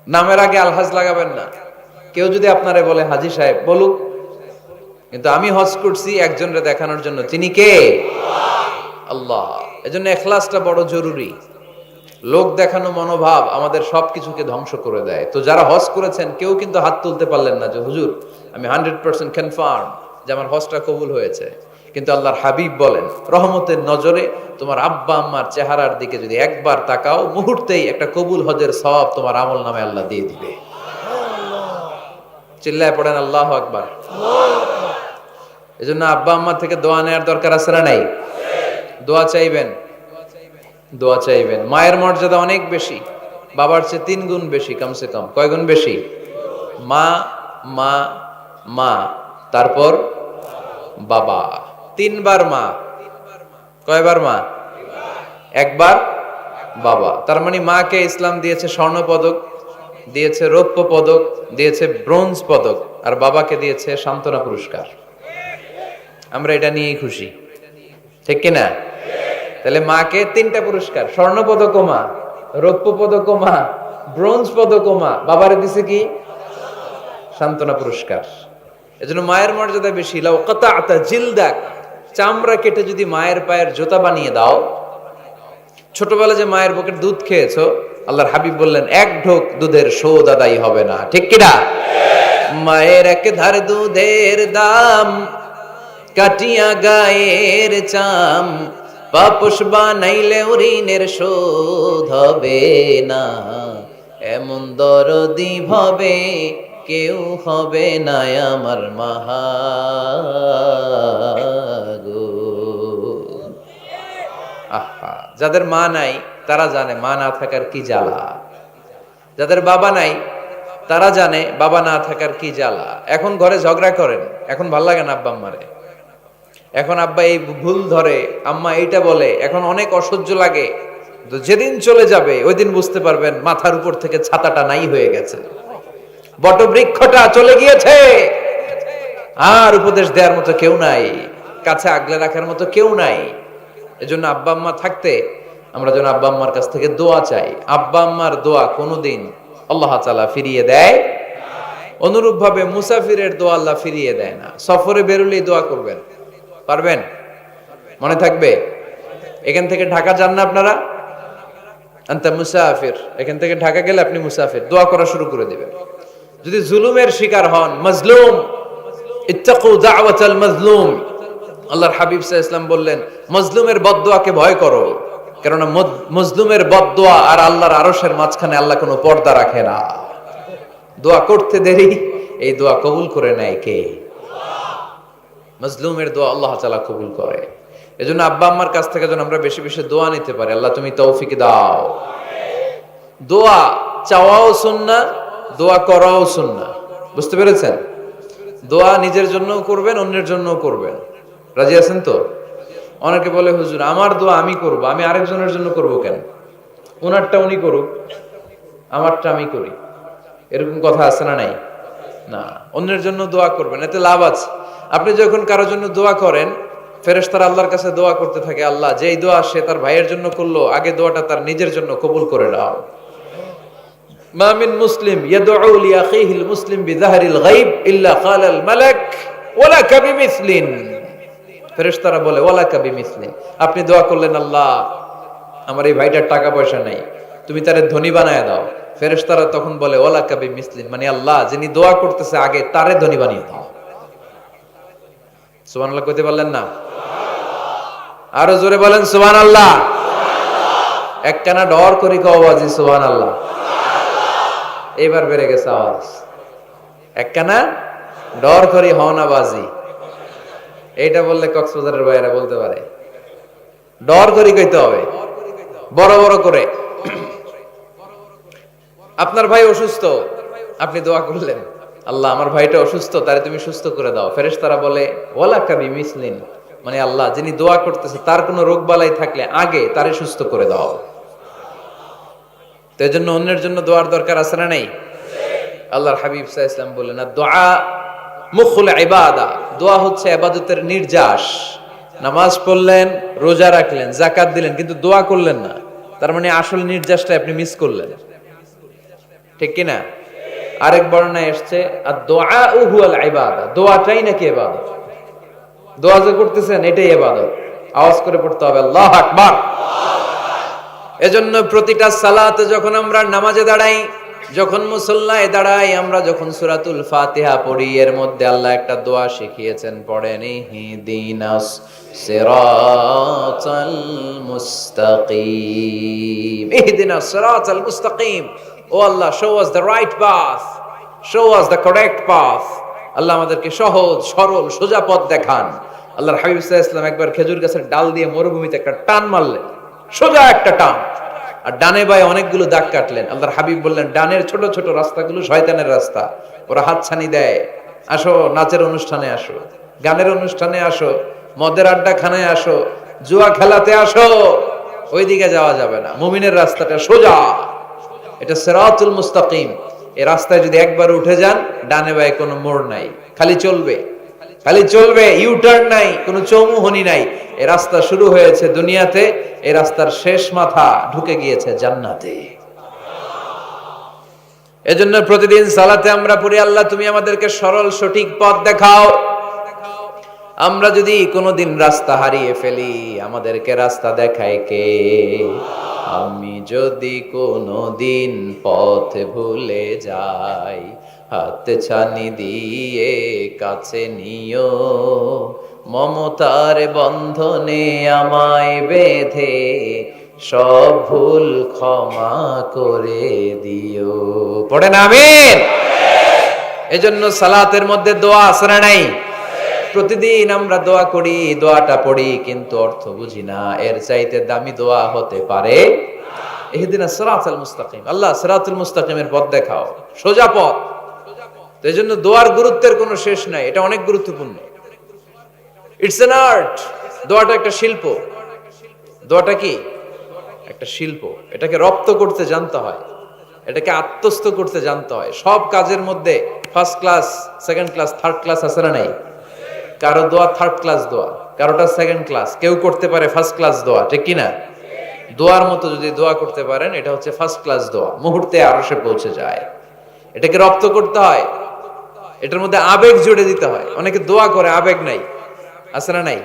নামের আগে আলহাজ লাগাবেন না। কেউ যদি আপনারে বলে হাজী সাহেব বলুক, কিন্তু আমি হজ করছি একজনরে দেখানোর জন্য, তিনি কে? আল্লাহ। এজন্য ইখলাসটা বড় জরুরি। লোক দেখানো মনোভাব আমাদের সবকিছুকে ধ্বংস করে দেয়। তো যারা হজ করেছেন কেউ কিন্তু হাত তুলতে পারলেন না যে হুজুর আমি 100% কনফার্ম যে আমার হজটা কবুল হয়েছে। কিন্তু আল্লাহর হাবিব বলেন, রহমতের নজরে তোমার আব্বা আম্মার চেহারার দিকে যদি একবার তাকাও, মুহূর্তেই একটা কবুল হজের সওয়াব তোমার আমল নামে আল্লাহ দিয়ে দিবে। চিল্লায় পড়েন আল্লাহু আকবার। এজন্য আব্বা আম্মা থেকে দোয়া নেওয়ার দরকার আছে না নাই? দোয়া চাইবেন, দোয়া চাইবেন। মায়ের মর্যাদা অনেক বেশি, বাবার চেয়ে 3 গুণ বেশি, কমসে কম। কয় গুণ বেশি? মা মা মা, তারপর বাবা। 3 বার মা। কয়বার মা? একবার বাবা। তার মানে মাকে ইসলাম দিয়েছে স্বর্ণ পদক, দিয়েছে রৌপ্য পদক, দিয়েছে ব্রোঞ্জ পদক, আর বাবাকে দিয়েছে সান্ত্বনা পুরস্কার। আমরা এটা নিয়েই খুশি, ঠিক কিনা? তাহলে মাকে 3টা পুরস্কার, স্বর্ণ পদক মা, রৌপ্য পদক মা, ব্রোঞ্জ পদক মা, বাবারে দিছে কি? সান্ত্বনা পুরস্কার। এজন্য মায়ের মর্যাদা বেশি। লাউ কাতাআতা জিলদাক, চামড়া কেটে যদি মায়ের পায়ের জুতা বানিয়ে দাও। ছোটবেলা যে মায়ের বুকের দুধ খেয়েছো, আল্লাহর হাবিব বললেন 1 ঢোক দুধের শোধ আদায় হবে না, ঠিক কিনা? মায়ের এক ধার দুধের দাম, কাটিয়া গায়ের চাম, পাপোশ বানাইলে ঋণের শোধ হবে না। এমন দরদি ভাবে কেউ হবে না আমার মাহাগো। আহা, যাদের মা নাই তারা জানে মা না থাকার কি জ্বালা। যাদের বাবা নাই তারা জানে বাবা না থাকার কি জ্বালা। এখন ঘরে ঝগড়া করেন, এখন ভাল লাগে না আব্বা আম্মারে, এখন আব্বা এই ভুল ধরে, আম্মা এইটা বলে, এখন অনেক অসহ্য লাগে। তো যেদিন চলে যাবে ওই দিন বুঝতে পারবেন মাথার উপর থেকে ছাতাটা নাই হয়ে গেছে, বটবৃক্ষটা চলে গিয়েছে, আর উপদেশ দেওয়ার মতো কেউ নাই, কাছে আগলে রাখার মতো কেউ নাই। এজন্য আব্বা আম্মা থাকতে আমরা যেন আব্বা আম্মার কাছ থেকে দোয়া চাই। আব্বা আম্মার দোয়া কোনোদিন আল্লাহ তাআলা ফিরিয়ে দেয়। অনুরূপ ভাবে মুসাফিরের দোয়া আল্লাহ ফিরিয়ে দেয় না। সফরে বেরোলেই দোয়া করবেন, পারবেন? মনে থাকবে? এখান থেকে ঢাকা যান না আপনারা, আনতা মুসাফির, এখান থেকে ঢাকা গেলে আপনি মুসাফির, দোয়া করা শুরু করে দিবেন। যদি জুলুমের শিকার হন, মাজলুম, ইত্তাকু দাওয়াতাল মাজলুম, আল্লাহর হাবিব সাল্লাল্লাহু আলাইহি ওয়াসাল্লাম বললেন মাজলুমের বদদোয়াকে ভয় করো, কেননা মাজলুমের বদদোয়া আর আল্লাহর আরশের মাঝখানে আল্লাহ কোনো পর্দা রাখে না। দোয়া করতে দেরি, এই দোয়া কবুল করে নেয় কে? মাজলুমের দোয়া আল্লাহ তাআলা কবুল করে। এজন্য আব্বা আম্মার কাছ থেকে যেন আমরা বেশি বেশি দোয়া নিতে পারি। আল্লাহ তুমি তৌফিক দাও। দোয়া চাওয়াও সুন্নাহ, দোয়া করাও সুন্নাহ। বুঝতে পেরেছেন? দোয়া নিজের জন্যও করবেন, অন্যের জন্যও করবেন। রাজি আছেন তো? অনেকে বলে হুজুর আমার দোয়া আমি করব, আমি আরেকজনের জন্য করব কেন? ওনারটা উনি করুক, আমারটা আমি করি, এরকম কথা আছে না নাই? না, অন্যের জন্য দোয়া করবেন, এতে লাভ আছে। আপনি যখন কারোর জন্য দোয়া করেন, ফেরেশতারা আল্লাহর কাছে দোয়া করতে থাকে, আল্লাহ যেই দোয়া সে তার ভাইয়ের জন্য করলো, আগে দোয়াটা তার নিজের জন্য কবুল করে নাও। মা মিন মুসলিম ইয়াদউ লিআখিহিল মুসলিম বিযাহরিল গায়ব ইল্লা ক্বালাল মালাক ওয়ালাকা বিমিসলিন। ফেরেশতারা বলে ওয়ালাকা বিমিসলিন, আপনি দোয়া করলেন আল্লাহ আমার এই ভাইটার টাকা পয়সা নাই, তুমি তারে ধনী বানায় দাও। ফেরেশতারা তখন বলে ওয়ালাকা বিমিসলিন, মানে আল্লাহ যিনি দোয়া করতেছে আগে তারে ধনী বানিয়ে দাও। সুবহানাল্লাহ কইতে পারলেন না? আরো জোরে বলেন সুবহানাল্লাহ। একখানা ডর করি কও বাজি সুবহানাল্লাহ। এইবার বেড়ে গেছে আওয়াজ। একখানা ডর করি হও না বাজি, এইটা বললে কক্সবাজারের ভাইয়েরা বলতে পারে। ডর করি কইতে হবে বড় বড় করে। আপনার ভাই অসুস্থ, আপনি দোয়া করলেন আল্লাহ আমার ভাইটা অসুস্থ, তারে তুমি সুস্থ করে দাও। ফেরেশতারা বলে ওয়ালাকা বিমিসলিন, মানে আল্লাহ যিনি দোয়া করতেছে তার কোনো রোগ বালাই থাকলে আগে তারে সুস্থ করে দাও। তো এজন্য অন্যের জন্য দোয়ার দরকার আছে না নাই? আল্লাহর হাবিব সাল্লাল্লাহু আলাইহি ওয়াসাল্লাম বললেন দোয়া মুখুল ইবাদা, দোয়া হচ্ছে ইবাদতের নির্যাস। নামাজ পড়লেন, রোজা রাখলেন, যাকাত দিলেন, কিন্তু দোয়া করলেন না, তার মানে আসল নির্যাসটা আপনি মিস করলেন। ঠিক কিনা? আরেক বর্ণনায় এসছে আর দোয়া হুয়াল ইবাদা, দোয়াটাই নাকি ইবাদত। দোয়া যে করতেছেন এটাই ইবাদত। আওয়াজ করে পড়তে হবে আল্লাহু আকবার। এজন্য প্রতিটা সালাতে যখন আমরা নামাজে দাঁড়াই, যখন মুসল্লায় দাঁড়াই, আমরা যখন সূরাতুল ফাতিহা পড়ি, এর মধ্যে আল্লাহ একটা দোয়া শিখিয়েছেন, পড়েন ইহদিনাস সিরাতাল মুস্তাকিম। ইহদিনাস সিরাতাল মুস্তাকিম, ও Allah, show us the right path, show us the correct path. Allah আমাদেরকে সহজ সরল সোজা পথ দেখান। আল্লাহর হাবিব সাল্লাল্লাহু আলাইহি ওয়াসাল্লাম একবার খেজুর গাছের ডাল দিয়ে মরুভূমিতে একটা টান মারলেন, সোজা একটা টান, আর ডানে বায়ে অনেকগুলো দাগ কাটলেন। আল্লাহর হাবিব বললেন, ডানের ছোট ছোট রাস্তাগুলো শয়তানের রাস্তা, ওরা হাতছানি দেয়। আসো নাচের অনুষ্ঠানে আসো, গানের অনুষ্ঠানে আসো, মদের আড্ডাখানায় আসো, জুয়া খেলাতে আসো, ওইদিকে যাওয়া যাবে না। মুমিনের রাস্তাটা সোজা, এটা সিরাতুল মুস্তাকিম। এই রাস্তায় যদি একবার উঠে যান, ডানে বায়ে কোনো মোড় নাই, খালি চলবে, খালি চলবে, ইউটার্ন নাই, কোনো চৌমুহনী নাই। এই রাস্তা শুরু হয়েছে দুনিয়াতে, এই রাস্তার শেষ মাথা ঢুকে গিয়েছে জান্নাতে। এজন্য প্রতিদিন সালাতে আমরা পড়ি, আল্লাহ তুমি আমাদেরকে সরল সঠিক পথ দেখাও। আমরা যদি কোনোদিন রাস্তা হারিয়ে ফেলি, আমাদেরকে রাস্তা দেখায় কে? আমি যদি কোনোদিন পথ ভুলে যাই, হাত ছানি দিয়ে কাছে নিও, মমতার বন্ধনে আমায় বেঁধে সব ভুল ক্ষমা করে দিও। পড়েন আমিন। এজন্য সালাতের মধ্যে দোয়া আছে না নাই? প্রতিদিন আমরা দোয়া করি, দোয়াটা পড়ি, কিন্তু অর্থ বুঝি না। এর চাইতে দামি দোয়া হতে পারে ইহদিনাস সিরাতাল মুস্তাকিম, আল্লাহ সিরাতুল মুস্তাকিমের পথ দেখাও, সোজা পথ। তো এই জন্য দোয়ার গুরুত্বের কোনো শেষ নাই, এটা অনেক গুরুত্বপূর্ণ। It's an art. দোয়াটা একটা শিল্প। দোয়াটা কি? একটা শিল্প। এটাকে রপ্ত করতে জানতে হয়, এটাকে আত্মস্থ করতে জানতে হয়। সব কাজের মধ্যে first class, second class, third class আছে না নাই? কারো দোয়া থার্ড ক্লাস দোয়া, কারোটা সেকেন্ড ক্লাস, কেউ করতে পারে ফার্স্ট ক্লাস দোয়া, ঠিক কিনা? দোয়ার মতো যদি দোয়া করতে পারেন, এটা হচ্ছে ফার্স্ট ক্লাস দোয়া, মুহূর্তে আরশে পৌঁছে যায়। এটাকে রপ্ত করতে হয়, এটার মধ্যে আবেগ জুড়ে দিতে হয়। অনেকে দোয়া করে আবেগ নাই, আছে না নাই?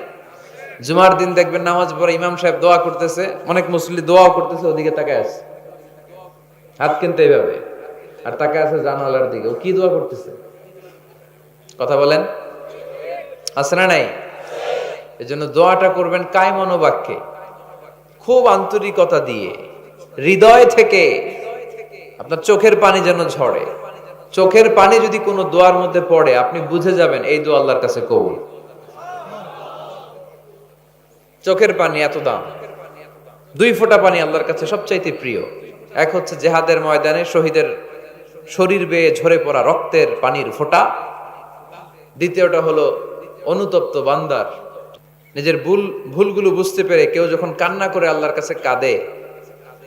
জুমার দিন দেখবেন নামাজ পড়ে ইমাম সাহেব দোয়া করতেছে, অনেক মুসল্লি দোয়াও করতেছে, ওদিকে তাকায় আছে, হাত কিনতে এইভাবে, আর তাকায় আছে জানালার দিকে, ও কি দোয়া করতেছে? কথা বলেন, আছে না নাই? এজন্য দোয়াটা করবেন কায় মনোবাক্যে, খুব আন্তরিকতা দিয়ে, হৃদয় থেকে। আপনার চোখের পানি যেন ঝরে। চোখের পানি যদি কোনো দোয়ার মধ্যে পড়ে, আপনি বুঝে যাবেন এই দোয়া আল্লাহর কাছে কবুল। চোখের পানি এত দাম। 2 ফোঁটা পানি আল্লাহর কাছে সবচাইতে প্রিয়। এক হচ্ছে জিহাদের ময়দানে শহীদের শরীর বেয়ে ঝরে পড়া রক্তের পানির ফোঁটা। দ্বিতীয়টা হলো অনুতপ্ত বান্দার নিজের ভুলগুলো বুঝতে পেরে কেউ যখন কান্না করে আল্লাহর কাছে কাঁদে,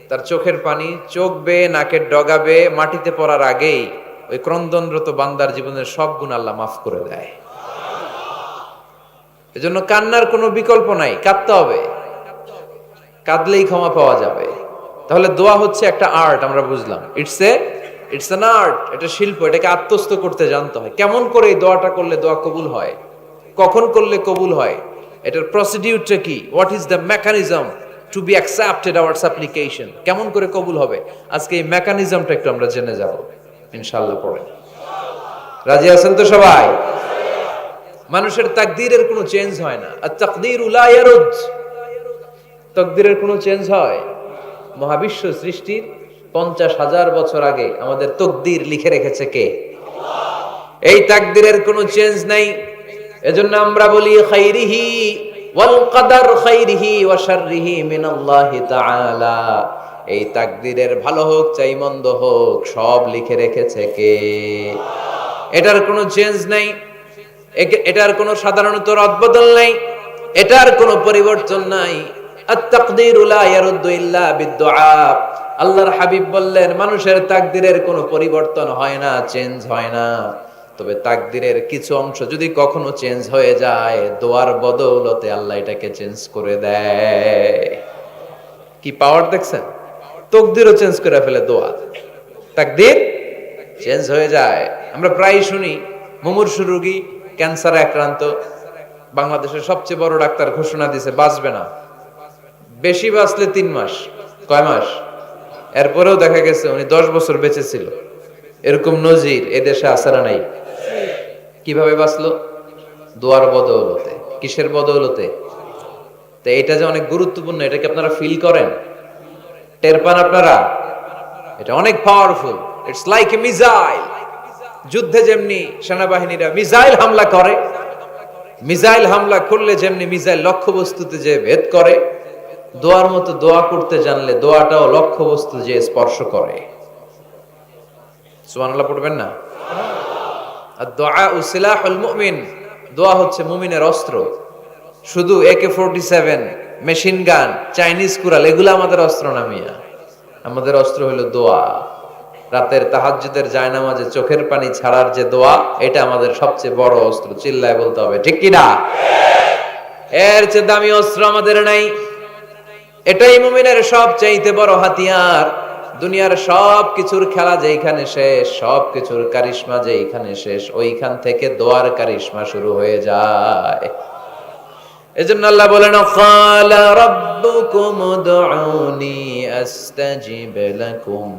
তার চোখের পানি চোখ বেয়ে নাকের ডগা বেয়ে মাটিতে পড়ার আগেই ওই ক্রন্দনরত বান্দার জীবনের সব গুণ আল্লাহ মাফ করে দেয়। এজন্য কান্নার কোনো বিকল্প নাই, কাঁদতে হবে, কাঁদলেই ক্ষমা পাওয়া যাবে। তাহলে দোয়া হচ্ছে একটা আর্ট, আমরা বুঝলাম। ইটস অ্যান আর্ট, এটা শিল্প। এটাকে আত্মস্থ করতে জানতে হয়। কেমন করে এই দোয়াটা করলে দোয়া কবুল হয়, কখন করলে কবুল হয়, এটার প্রসিডিউরটা কি, what is the mechanism two be accepted hour সাপ্লিকেশন, কেমন করে কবুল হবে, আজকে এই মেকানিজমটা একটু আমরা জেনে যাব ইনশাআল্লাহ। পড়ে রাজি আছেন তো সবাই? মানুষের তাকদীরের কোনো চেঞ্জ হয় না। আত-তাকদীরু লা ইয়ারুদ, তাকদীরের কোনো চেঞ্জ হয়? মহাবিশ্ব সৃষ্টির 50,000 বছর আগে আমাদের তাকদীর লিখে রেখেছে কে? আল্লাহ। এই তাকদীরের কোনো চেঞ্জ নাই। এজন্য আমরা বলি খাইরিহি ওয়াল কদর খাইরিহি ওয়া শাররিহি মিনাল্লাহি তাআলা। এই তাকদীরের ভালো হোক চাই মন্দ হোক, সব লিখে রেখেছে কে? আল্লাহ। এটার কোনো চেঞ্জ নাই, এটার কোনো সাধারণত রদবদল নাই, এটার কোনো পরিবর্তন নাই। আত-তাকদীরু লা ইয়ারুদ্দু ইল্লা বিদ-দুআ। আল্লাহর হাবিব বললেন, মানুষের তাকদীরের কোনো পরিবর্তন হয় না, চেঞ্জ হয় না। তবে তাকদীরের কিছু অংশ যদি কখনো চেঞ্জ হয়ে যায়, দোয়ার বদৌলতে আল্লাহ এটাকে চেঞ্জ করে দেয়। কি পাওয়ার দেখছেন? তাকদীরও চেঞ্জ করে ফেলে দোয়া। তাকদীর চেঞ্জ হয়ে যায়। আমরা প্রায় শুনি মুমূর্ষু রোগী, ক্যান্সারে আক্রান্ত, বাংলাদেশের সবচেয়ে বড় ডাক্তার ঘোষণা দিয়েছে বাঁচবে না, বেশি বাঁচলে 3 মাস। কয় মাস? এরপরেও দেখা গেছে উনি 10 বছর বেঁচে ছিল। এরকম নজির এদেশে আছে না নাই? কিভাবে বাঁচলো? দোয়ার বদৌলতে। কিসের বদৌলতে? তো এটা যে অনেক গুরুত্বপূর্ণ, এটা কি আপনারা ফিল করেন, টের পান আপনারা? এটা অনেক powerful. It's like a missile. যুদ্ধে যেমনি সেনাবাহিনীরা মিসাইল হামলা করে, মিসাইল হামলা করলে যেমনি মিসাইল লক্ষ্যবস্তুতে যে ভেদ করে, দোয়ার মতো দোয়া করতে জানলে দোয়াটাও লক্ষ্যবস্তু যে স্পর্শ করে। সুবহানাল্লাহ পড়বেন না? আর দোয়া সিলাহুল মুমিন, দোয়া হচ্ছে মুমিনের অস্ত্র। শুধু AK-47, machine gun, Chinese Corel এগুলো আমাদের অস্ত্র না মিয়া। আমাদের অস্ত্র হলো দোয়া। রাতের তাহাজ্জুদের জায়নামাজে চোখের পানি ছাড়ার যে দোয়া, এটা আমাদের সবচেয়ে বড় অস্ত্র। চিল্লায় বলতে হবে ঠিক কি না? এর চেয়ে দামি অস্ত্র আমাদের নাই। এটাই মুমিনের সবচাইতে বড় হাতিয়ার। দুনিয়ার সব কিছুর খেলা যেখানে শেষ, সব কিছুর কারিশমা যেখানে শেষ, ওইখান থেকে দোয়ার কারিশমা শুরু হয়ে যায়। এজন্য আল্লাহ বলেন, ক্বালা রাব্বুকুম উদউনি আস্তাজিব লাকুম।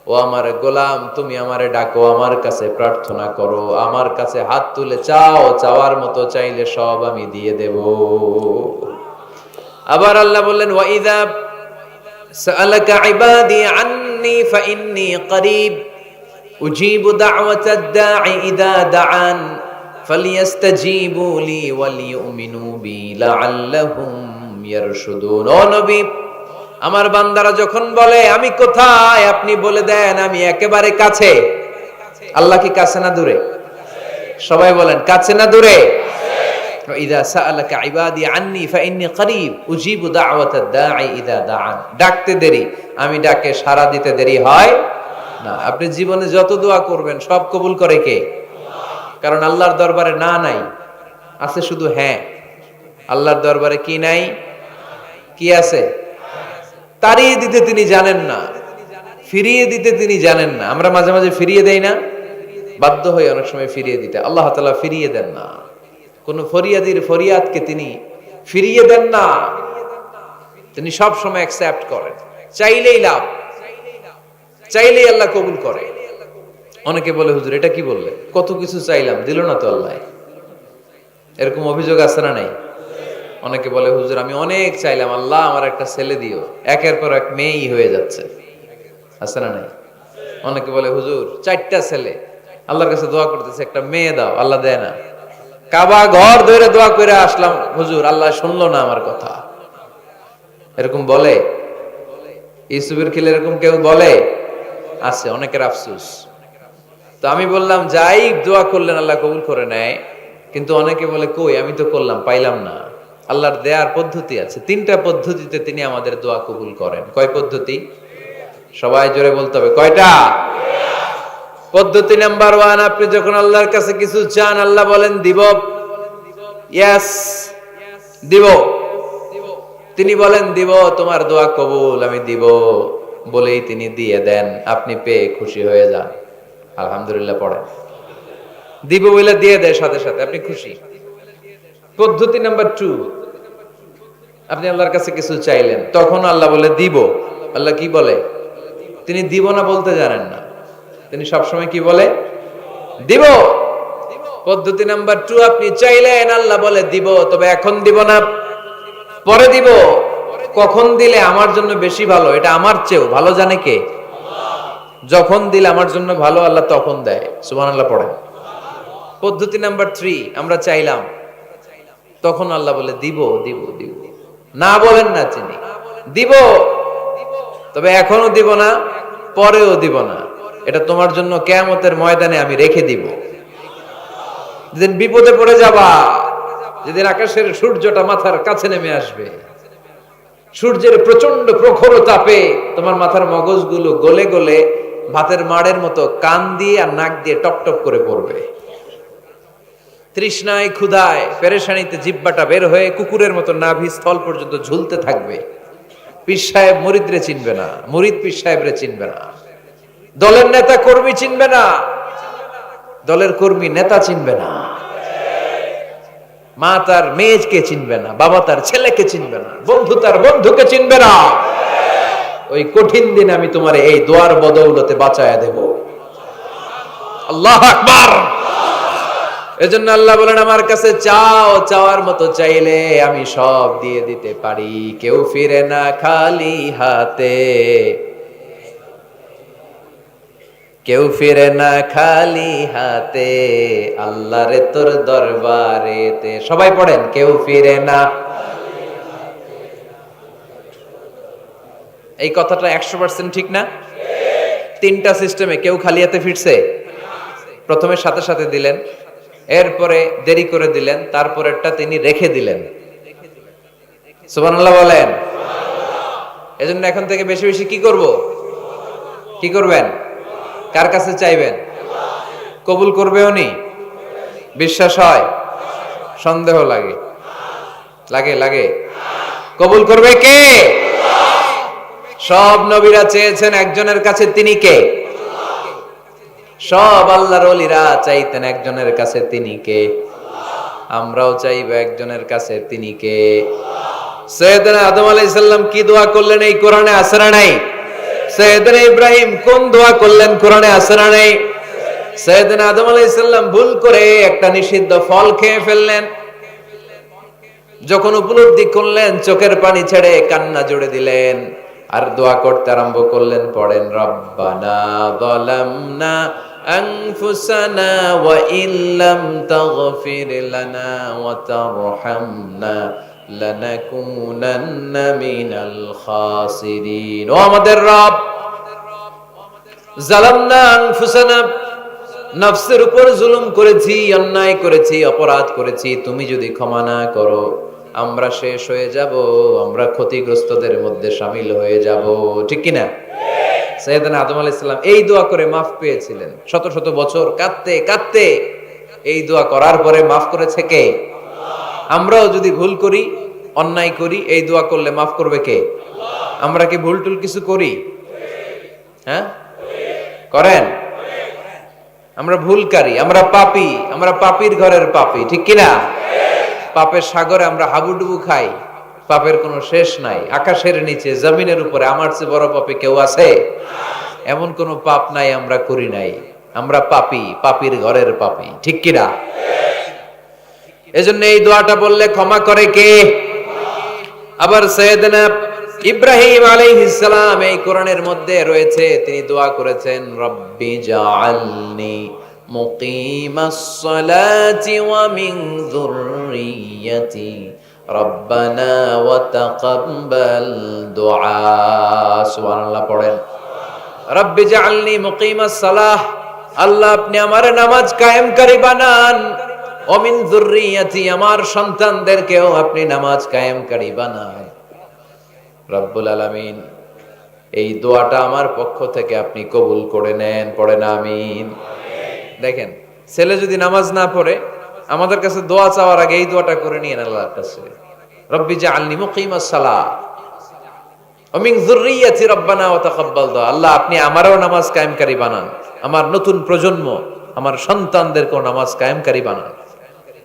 ও আমার গোলাম, তুমি আমারে ডাকো, আমার কাছে প্রার্থনা করো, আমার কাছে হাত তুলে চাও, চাওয়ার মতো চাইলে সব আমি দিয়ে দেব। আবার আল্লাহ বললেন, ওয়া ইযা সাআলাকা ইবাদি আন্নী ফাইন্নী করিব উজিবু দাওয়াতাদ দাঈ ইযা দাআন ফালিয়াস্তাজিবু লি ওয়ালিউমিনু বি লাআল্লাহুম ইয়ারশুদুন। ও নবী, আমার বান্দারা যখন বলে আমি কোথায়, আপনি বলে দেন আমি একেবারে কাছে। আল্লাহ কি কাছে না দূরে? সবাই বলেন কাছে না দূরে? ইযা সাআলাকা ইবাদি আন্নী ফাইন্নী করিব উজিবু দাওয়াতাদ দাঈ ইযা দাআন। ডাকতে দেরি, আমি ডাকে সাড়া দিতে দেরি হয় না। আপনি জীবনে যত দোয়া করবেন সব কবুল করে কে? কারণ আল্লাহর দরবারে না নাই, আছে শুধু হ্যাঁ। আল্লাহর দরবারে কি নাই? কি আছে? তাড়িয়ে দিতে তিনি জানেন না, ফিরিয়ে দিতে তিনি জানেন না। আমরা মাঝে মাঝে ফিরিয়ে দেই না, বাধ্য হয়ে অনেক সময় ফিরিয়ে দিতে। আল্লাহ তাআলা ফিরিয়ে দেন না। কোন ফরিয়াদির ফরিয়াদকে তিনি ফিরিয়ে দেন না, তিনি সব সময় অ্যাকসেপ্ট করেন। চাইলেই লাভ, চাইলেই আল্লাহ কবুল করে। অনেকে বলে, হুজুর এটা কি বললে, কত কিছু চাইলাম দিল না তো আল্লাহ। এরকম অভিযোগ আছে না নাই? অনেকে বলে, হুজুর আমি অনেক চাইলাম, আল্লাহ আমার একটা ছেলে দিও, একের পর এক মেয়েই হয়ে যাচ্ছে। আছে না নাই? অনেকে বলে, হুজুর 4টা ছেলে, আল্লাহর কাছে দোয়া করতেছে একটা মেয়ে দাও, আল্লাহ দেয় না। কাবা ঘর ধরে দোয়া করে আসলাম, হুজুর আল্লাহ শুনলো না আমার কথা। এরকম বলে? ইউসুফের খিলে এরকম কেউ বলে? আছে, অনেকের আফসোস। তো আমি বললাম, যাই দোয়া করলেন আল্লাহ কবুল করে নেয়, কিন্তু অনেকে বলে কই আমি তো করলাম পাইলাম না। আল্লাহর দেয়ার পদ্ধতি আছে, 3টা পদ্ধতিতে তিনি আমাদের দোয়া কবুল করেন। কয় পদ্ধতি? সবাই জোরে বলতে হবে, কয়টা? পদ্ধতি নাম্বার 1, আপনি যখন আল্লাহর কাছে কিছু চান আল্লাহ বলেন দিব, ইয়েস দিব। তিনি বলেন দিব, তোমার দোয়া কবুল, আমি দিব বলেই তিনি দিয়ে দেন। আপনি পেয়ে খুশি হয়ে যান, আলহামদুলিল্লাহ পড়েন। দিব বলে দিয়ে দেয় সাথে সাথে, আপনি খুশি। পদ্ধতি নাম্বার 2, আপনি আল্লাহর কাছে কিছু চাইলেন, তখন আল্লাহ বলে দিব। আল্লাহ কি বলে? তিনি দিব না বলতে জানেন না, তিনি সবসময় কি বলে? দিব। পদ্ধতি নাম্বার 2, আপনি চাইলেন, আল্লাহ বলে দিব, তবে এখন দিব না, পরে দিব। কখন দিলে আমার জন্য বেশি ভালো, এটা আমার চেয়েও ভালো জানে কে? যখন দিলে আমার জন্য ভালো আল্লাহ তখন দেয়। সুবহানাল্লাহ পড়েন। পদ্ধতি নাম্বার 3, আমরা চাইলাম, তখন আল্লাহ বলে দিব দিব দিব। না বলেন না তিনি, দিব, তবে এখনো দিব না, পরেও দিব না। এটা তোমার জন্য কিয়ামতের ময়দানে আমি রেখে দিব। যেদিন বিপদে পড়ে যাবা, যেদিন আকাশের সূর্যটা মাথার কাছে নেমে আসবে, সূর্যের প্রচন্ড প্রখর তাপে তোমার মাথার মগজগুলো গলে গলে ভাতের মাড়ের মতো কান দিয়ে আর নাক দিয়ে টপ টপ করে পড়বে। তৃষ্ণায় ক্ষুধায় পেরেশানিতে জিহ্বাটা বের হয়ে কুকুরের মতো নাভি স্থল পর্যন্ত ঝুলতে থাকবে। পীর সাহেব মুরিদরে চিনবে না, মুরিদ পীর সাহেবরে চিনবে না। দলের নেতা কর্মী চিনবে না, দলের কর্মী নেতা চিনবে না, মা তার মেয়েকে চিনবে না, বাবা তার ছেলেকে চিনবে না, বন্ধু তার বন্ধুকে চিনবে না। ওই কঠিন দিন আমি তোমার এই দোয়ার বদৌলতে বাঁচায়া দেব। আল্লাহু আকবার। এজন্য আল্লাহ বলেন আমার কাছে চাও, চাওয়ার মতো চাইলে আমি সব দিয়ে দিতে পারি। কেউ ফিরে না খালি হাতে, কেউ ফিরে না খালি হাতে, আল্লাহরে তোর দরবারেতে। সবাই পড়েন, কেউ ফিরে না। এই কথাটা 100% ঠিক না? তিনটা সিস্টেমে কেউ খালি হাতে ফিরছে? প্রথমে সাথে সাথে দিলেন, এরপরে দেরি করে দিলেন, তারপরেরটা তিনি রেখে দিলেন। সুবহানাল্লাহ বলেন। এজন্য এখন থেকে বেশি বেশি কি করব? কি করবেন? কার কাছে চাইবেন? কবুল করবে উনি? বিশ্বাস হয়? সন্দেহ লাগে? লাগে লাগে? কবুল করবে কে? সব নবীরা চেয়েছেন একজনের কাছে, তিনি কে? সব আল্লাহর ওলিরা চাইতেন একজনের কাছে, তিনি কে? আমরাও চাইব একজনের কাছে, তিনি কে? সৈয়দনা আদম আলাইহিস সালাম কি দোয়া করলেন এই কোরআনে আছে না নাই? সৈয়দনা ইব্রাহিম কোন দোয়া করলেন কোরআনে আছে না নাই? সৈয়দনা আদম আলাইহিস সালাম ভুল করে একটা নিষিদ্ধ ফল খেয়ে ফেললেন, যখন উপলব্ধি করলেন চোখের পানি ছেড়ে কান্না জুড়ে দিলেন আর দোয়া করতে আরম্ভ করলেন। পড়েন, রব্বানা যালামনা আনফুসানা ওয়া ইল্লাম তাগফির লানা ওয়া তারহামনা লানাকুনান্না মিনাল খাসিরিন। ও আমাদের রব, যালামনা আনফুসানা, নফসের উপর জুলুম করেছি, অন্যায় করেছি, অপরাধ করেছি, তুমি যদি ক্ষমা না করো আমরা শেষ হয়ে যাব, আমরা ক্ষতিগ্রস্তদের মধ্যে শামিল হয়ে যাব। ঠিক কি না? সাইয়েদনা আদম আলাইহিস সালাম এই দোয়া করে মাফ পেয়েছিলেন। শত শত বছর কাঁদতে কাঁদতে এই দোয়া করার পরে মাফ করেছে কে? আমরাও যদি ভুল করি, অন্যায় করি, এই দোয়া করলে মাফ করবে কে? আমরা কি ভুল টুল কিছু করি? হ্যাঁ, করেন? আমরা ভুলকারী, আমরা পাপী, আমরা পাপীর ঘরের পাপী। ঠিক কিনা? পাপের সাগরে আমরা হাবুডুবু খাই, পাপের কোনো শেষ নাই। আকাশের নিচে, জমিনের উপরে আমার চেয়ে বড় পাপী কেউ আছে? এমন কোনো পাপ নাই আমরা করি নাই। আমরা পাপী, পাপীর ঘরের পাপী। ঠিক কিনা? এজন্য এই দোয়াটা বললে ক্ষমা করে কে? আবার সাইয়েদনা ইব্রাহিম আলাইহিস সালাম এই কোরআনের মধ্যে রয়েছে, তিনি দোয়া করেছেন, রব্বি জাআলনি মুকিমাস সালাতি ওয়া মিন যুররিয়্যাতি রব্বানা ওয়া তাকাব্বাল দুআ। সুবহানাল্লাহ পড়েন, রব্বি জাআলনি মুকিমাস সালাহ, আল্লাহ আপনি আমার নামাজ কায়েমকারী বানান, ওয়া মিন যুররিয়্যাতি, আমার সন্তানদেরকেও আপনি নামাজ কায়েমকারী বানান। রব্বুল আলামিন এই দোয়াটা আমার পক্ষ থেকে আপনি কবুল করে নেন। পড়েন আমিন। দেখেন, ছেলে যদি নামাজ না পড়ে আমাদের কাছে দোয়া চাওয়ার আগে এই দোয়াটা করে নিয়েন আল্লাহর কাছে, রব্বি জাআলনি মুকিমাস সালাহ ওয়া মিন যুররিয়্যাতি রব্বানা ওয়া তাকাব্বাল দুআ। আল্লাহ আপনি আমারও নামাজ কায়েমকারী বানান, আমার নতুন প্রজন্ম, আমার সন্তানদেরকেও নামাজ কায়েমকারী বানান।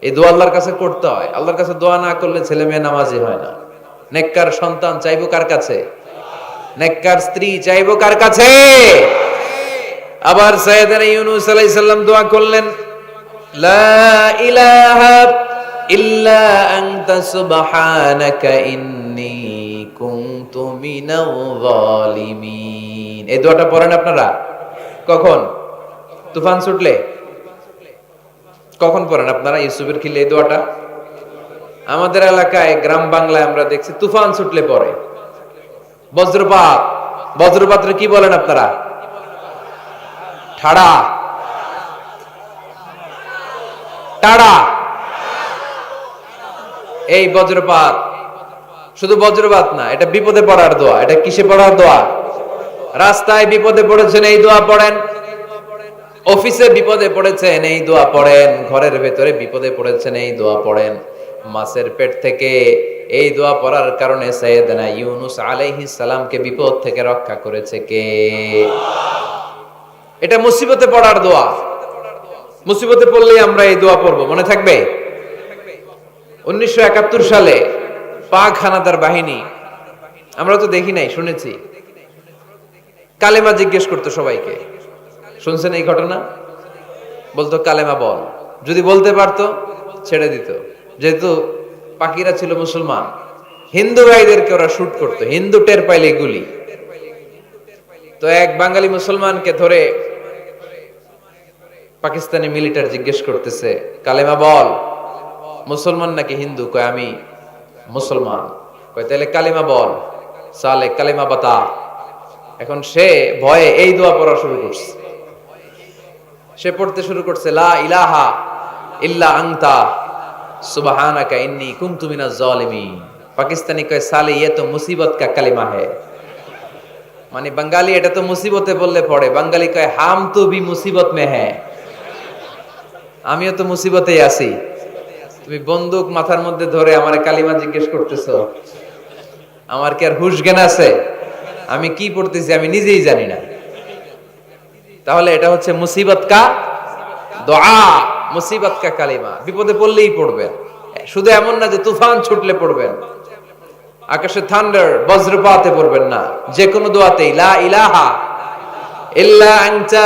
এই দোয়া আল্লাহর কাছে করতে হয়। আল্লাহর কাছে দোয়া না করলে ছেলে মেয়ে নামাজি হয় না। নেককার সন্তান চাইবো কার কাছে? নেককার স্ত্রী চাইবো কার কাছে? আবার সাইয়েদনা ইউনূস আলাইহিস সালাম দোয়া করলেন, লা ইলাহা ইল্লা আনতা সুবহানাকা ইন্নী কুনতু মিনাল যালিমিন। এই দোয়াটা পড়েন আপনারা কখন? তুফান ছুটলে? কখন পড়েন আপনারা ইউসুফের খিলে এই দোয়াটা? আমাদের এলাকায় গ্রাম বাংলায় আমরা দেখছি তুফান ছুটলে পড়ে। বজ্রপাত, বজ্রপাতরে কি বলেন আপনারা? ঠাড়া, টাড়া। এই বজ্রপাত শুধু বজ্রপাত না, এটা বিপদে পড়ার দোয়া। এটা কিসে পড়ার দোয়া? রাস্তায় বিপদে পড়েছেন এই দোয়া পড়েন, অফিসে বিপদে পড়েছেন এই দোয়া পড়েন, ঘরের ভেতরে বিপদে পড়েছেন এই দোয়া পড়েন। মাছের পেট থেকে এই দোয়া পড়ার কারণে সাইয়েদনা ইউনূস আলাইহিস সালামকে বিপদ থেকে রক্ষা করেছে কে? এটা মুসিবতে পড়ার দোয়া। মুসিবতে পড়লেই আমরা এই দোয়া পড়বো, মনে থাকবে? 1971 সালে পাক হানাদার বাহিনী, আমরা তো দেখি নাই, শুনেছি, কালেমা জিজ্ঞেস করতো সবাইকে। শুনছেন এই ঘটনা? বলতো কালেমা বল, যদি বলতে পারতো ছেড়ে দিত। যেহেতু পাকিরা ছিল মুসলমান, হিন্দু ভাইদেরকে ওরা শুট করতো, হিন্দু টের পাইলে গুলি। তো এক বাঙালি মুসলমানকে ধরে পাকিস্তানি মিলিটার জিজ্ঞেস করতেছে, কালেমা বল, মুসলমান নাকি হিন্দু? কয় আমি মুসলমান। কয় তাহলে কালেমা বল, সালে কালেমা বাতা। এখন সে ভয়ে এই দোয়া পড়া শুরু করছে। সে পড়তে শুরু করছে, লা ইলাহা ইল্লা আনতা সুবহানাকা ইন্নী কুনতু মিনাজ জালিমিন। পাকিস্তানি কয় সালে ये तो मुसीबत का कलिमा है। মানে বাঙালি এটা তো মুসিবতে বললে পড়ে, বাঙালি কয় হাম তো ভি মুসিবত মে হ্যায়, আমিও তো মুসিবতেই আছি। তুমি বন্দুক মাথার মধ্যে ধরে আমার কালিমা জিজ্ঞেস করতেছো, আমার কি আর হুশ জ্ঞান আছে? আমি কি পড়তেছি আমি নিজেই জানি না। তাহলে এটা হচ্ছে মুসিবত কা দোয়া, মুসিবত কা কালিমা। বিপদে পড়লেই পড়বেন, শুধু এমন না যে তুফান ছুটলে পড়বেন, আকাশে থান্ডার বজ্রপাতে পড়বেন না। যে কোনো দোয়াতেই লা ইলাহা ইল্লা আনতা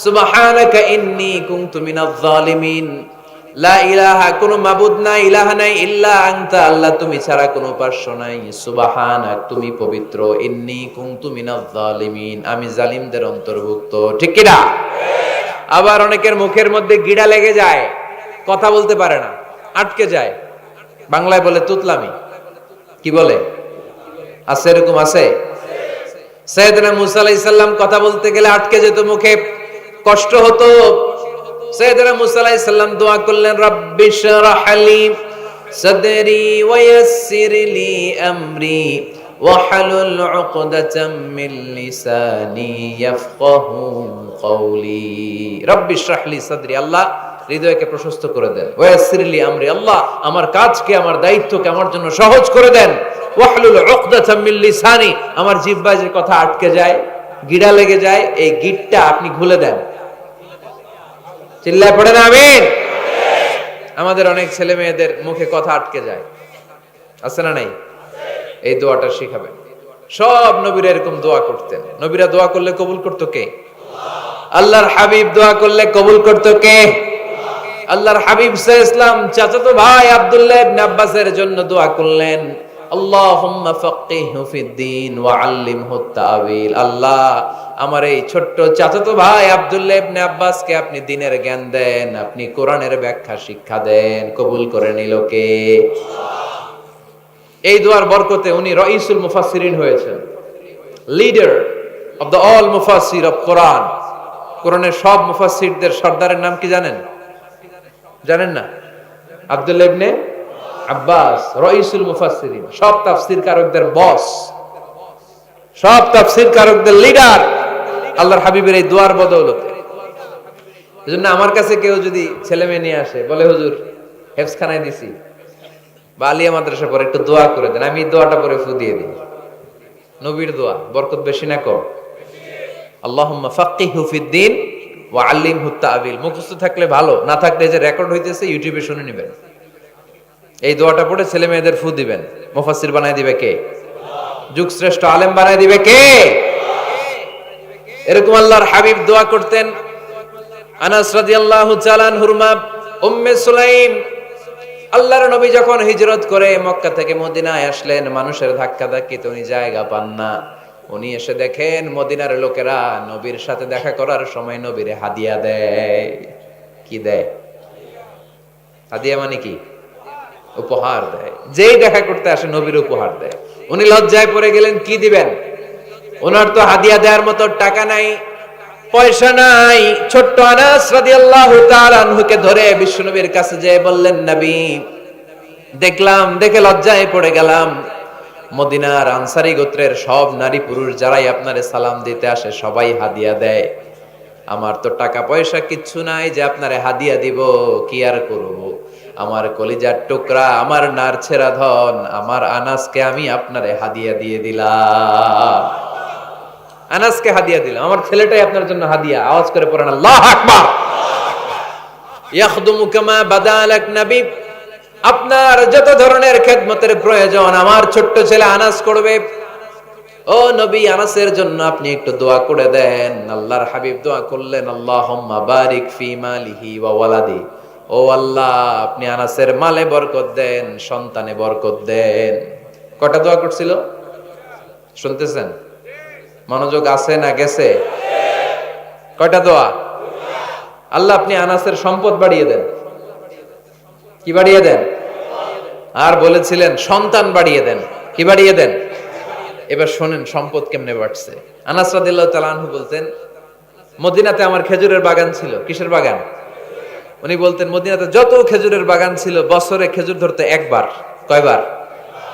সুবহানাকা ইন্নী কুনতু মিনাজ জালিমিন। লা ইলাহা, কোনো মাবুদ নাই, ইলাহা নাই, ইল্লা আনতা, আল্লাহ তুমি ছাড়া কোনো উপাস্য নাই, সুবহানাক, তুমি পবিত্র, ইন্নী কুনতু মিনাজ জালিমিন, আমি জালিমদের অন্তর্ভুক্ত। ঠিক কি না? আবার অনেকের মুখের মধ্যে গিড়া লেগে যায়, কথা বলতে পারে না, আটকে যায়, বাংলায় বলে তুতলামি। কি বলে? আছে, এরকম আছে। সাইয়েদনা মুসা আলাইহিস সালাম কথা বলতে গেলে আটকে যেত, মুখে কষ্ট হতো। সাইয়েদনা মুসা আলাইহিস সালাম দোয়া করলেন, রাব্বিশ রাহলি সাদরি ওয়া ইয়াসসির লি আমরি ওয়াহলুল উকদাতাম মিন লিসানি ইয়াফকাহু কওলি। রাব্বিশ রাহলি সাদরি, আল্লাহ হৃদয়কে প্রশস্ত করে দেন। ওয়া ইয়াসসির লি আমরি, আল্লাহ আমার কাজকে, আমার দায়িত্বকে আমার জন্য সহজ করে দেন। ওয়াহলুল উকদাতাম মিন লিসানি, আমার জিহ্বায় যে কথা আটকে যায়, গিড়া লেগে যায়, এই গিটটা আপনি খুলে দেন। চিল্লায় পড়েন আমিন। আমাদের অনেক ছেলে মেয়েদের মুখে কথা আটকে যায়, আছে না নাই? এই দোয়াটা শিখাবেন। সব নবীরা এরকম দোয়া করতেন। নবীরা দোয়া করলে কবুল করতো কে? আল্লাহর হাবিব দোয়া করলে কবুল করতো কে? আল্লাহর হাবিব সাল্লাল্লাহু আলাইহি ওয়াসাল্লাম চাচাতো ভাই আব্দুল্লাহ ইবনে আব্বাসের জন্য দোয়া করলেন, আল্লাহুম্মা ফাক্কিহহু ফিদ্দীন ওয়া আল্লিমহু তা'ওয়িল। আল্লাহ আমার এই ছোট্ট চাচাতো ভাই আব্দুল্লাহ ইবনে আব্বাসকে আপনি দ্বীনের জ্ঞান দেন, আপনি কোরআনের ব্যাখ্যা শিক্ষা দেন। কবুল করে নিল কে? এই দোয়ার বরকতে উনি রাইসুল মুফাসসিরিন হয়েছেন, লিডার অফ দ্য অল মুফাসসির অফ কোরআন। কোরআনের সব মুফাসসিরদের সর্দারের নাম কি জানেন? জানেন না? আব্দুল্লাহ ইবনে আব্বাস রাইসুল মুফাসসিরিন, সব তাফসীর কারকদের বস, সব তাফসীর কারকদের লিডার আল্লাহর হাবিবের এই দোয়ার বদৌলতে। এজন্য আমার কাছে কেউ যদি ছেলে মেয়ে নিয়ে আসে, বলে হুজুর হেফজখানায় দিছি বা আলিয়া মাদ্রাসা পরে একটু দোয়া করে দেন, আমি দোয়াটা পরে ফু দিয়ে দিই। নবীর দোয়া, বরকত বেশি না কম? আল্লাহুম্মা ফাক্কিহহু ফিদ্দীন ওয়া আল্লিমহু তা'ওয়িল। মুখস্থ থাকলে ভালো, না থাকলে যে রেকর্ড হইতেছে ইউটিউবে শুনে নেবেন। এই দোয়াটা পড়ে ছেলে মেয়েদের ফু দিবেন। মুফাসসির বানায় দিবে কে? যুগ শ্রেষ্ঠ আলেম বানায় দিবে কে? এরকম আল্লাহর হাবিব দোয়া করতেন। আনাস রাদিয়াল্লাহু তাআলা আনহুর মা উম্মে সুলাইম, আল্লাহর নবী যখন হিজরত করে মক্কা থেকে মদিনায় আসলেন, মানুষের ধাক্কা ধাক্কিতে উনি জায়গা পান না। উনি এসে দেখেন মদিনার লোকেরা নবীর সাথে দেখা করার সময় নবীরে হাদিয়া দেয়। কি দেয়? হাদিয়া মানে কি? উপহার দেয়। যেই দেখা করতে আসে নবীর উপহার দেয়। উনি লজ্জায় পড়ে গেলেন, কি দিবেন? ওনার তো হাদিয়া দেওয়ার মতো টাকা নাই, পয়সা নাই। ছোট্ট আনাস রাদিয়াল্লাহু তাআলা আনহুকে ধরে বিশ্বনবীর কাছে যেয়ে বললেন, নবী দেখলাম, দেখে লজ্জায় পড়ে গেলাম, মদিনার আনসারী গোত্রের সব নারী পুরুষ যারাই আপনারে সালাম দিতে আসে সবাই হাদিয়া দেয়। আমার তো টাকা পয়সা কিচ্ছু নাই যে আপনারে হাদিয়া দিব, কি আর করব? আমার কলিজার টুকরা, আমার নারছেরা ধন, আমার আনাসকে আমি আপনারে হাদিয়া দিয়ে দিলাম। আনাসকে হাদিয়া দিলাম, আমার ছেলেটাই আপনার জন্য হাদিয়া। আওয়াজ করে পড়েন আল্লাহু আকবার। ইয়াখদুমু কামা বাদালাক নবী, আপনার যত ধরনের খেদমতের প্রয়োজন আমার ছোট্ট ছেলে আনাস করবে। ও নবী, আনাসের জন্য আপনি একটু দোয়া করে দেন। আল্লাহর হাবিব দোয়া করলেন, আল্লাহুম্মা বারিক ফি মালিহি ওয়া ওয়ালাদি। ও আল্লাহ, আপনি আনাসের মালে বরকত দেন, সন্তানে বরকত দেন। কটা দোয়া করছিল শুনতেছেন? মনোযোগ আছে না গেছে? কয়টা দোয়া? আল্লাহ আপনি আনাসের সম্পদ বাড়িয়ে দেন। কি বাড়িয়ে দেন? আর বলেছিলেন সন্তান বাড়িয়ে দেন। কি বাড়িয়ে দেন? এবার শোনেন সম্পদ কেমনে বাড়ছে। আনাস রাদিয়াল্লাহু তাআলা আনহু বলতেন, মদিনাতে আমার খেজুরের বাগান ছিল। কিসের বাগান? উনি বলতেন মদিনাতে যত খেজুরের বাগান ছিল বছরে খেজুর ধরতে একবার। কয়বার?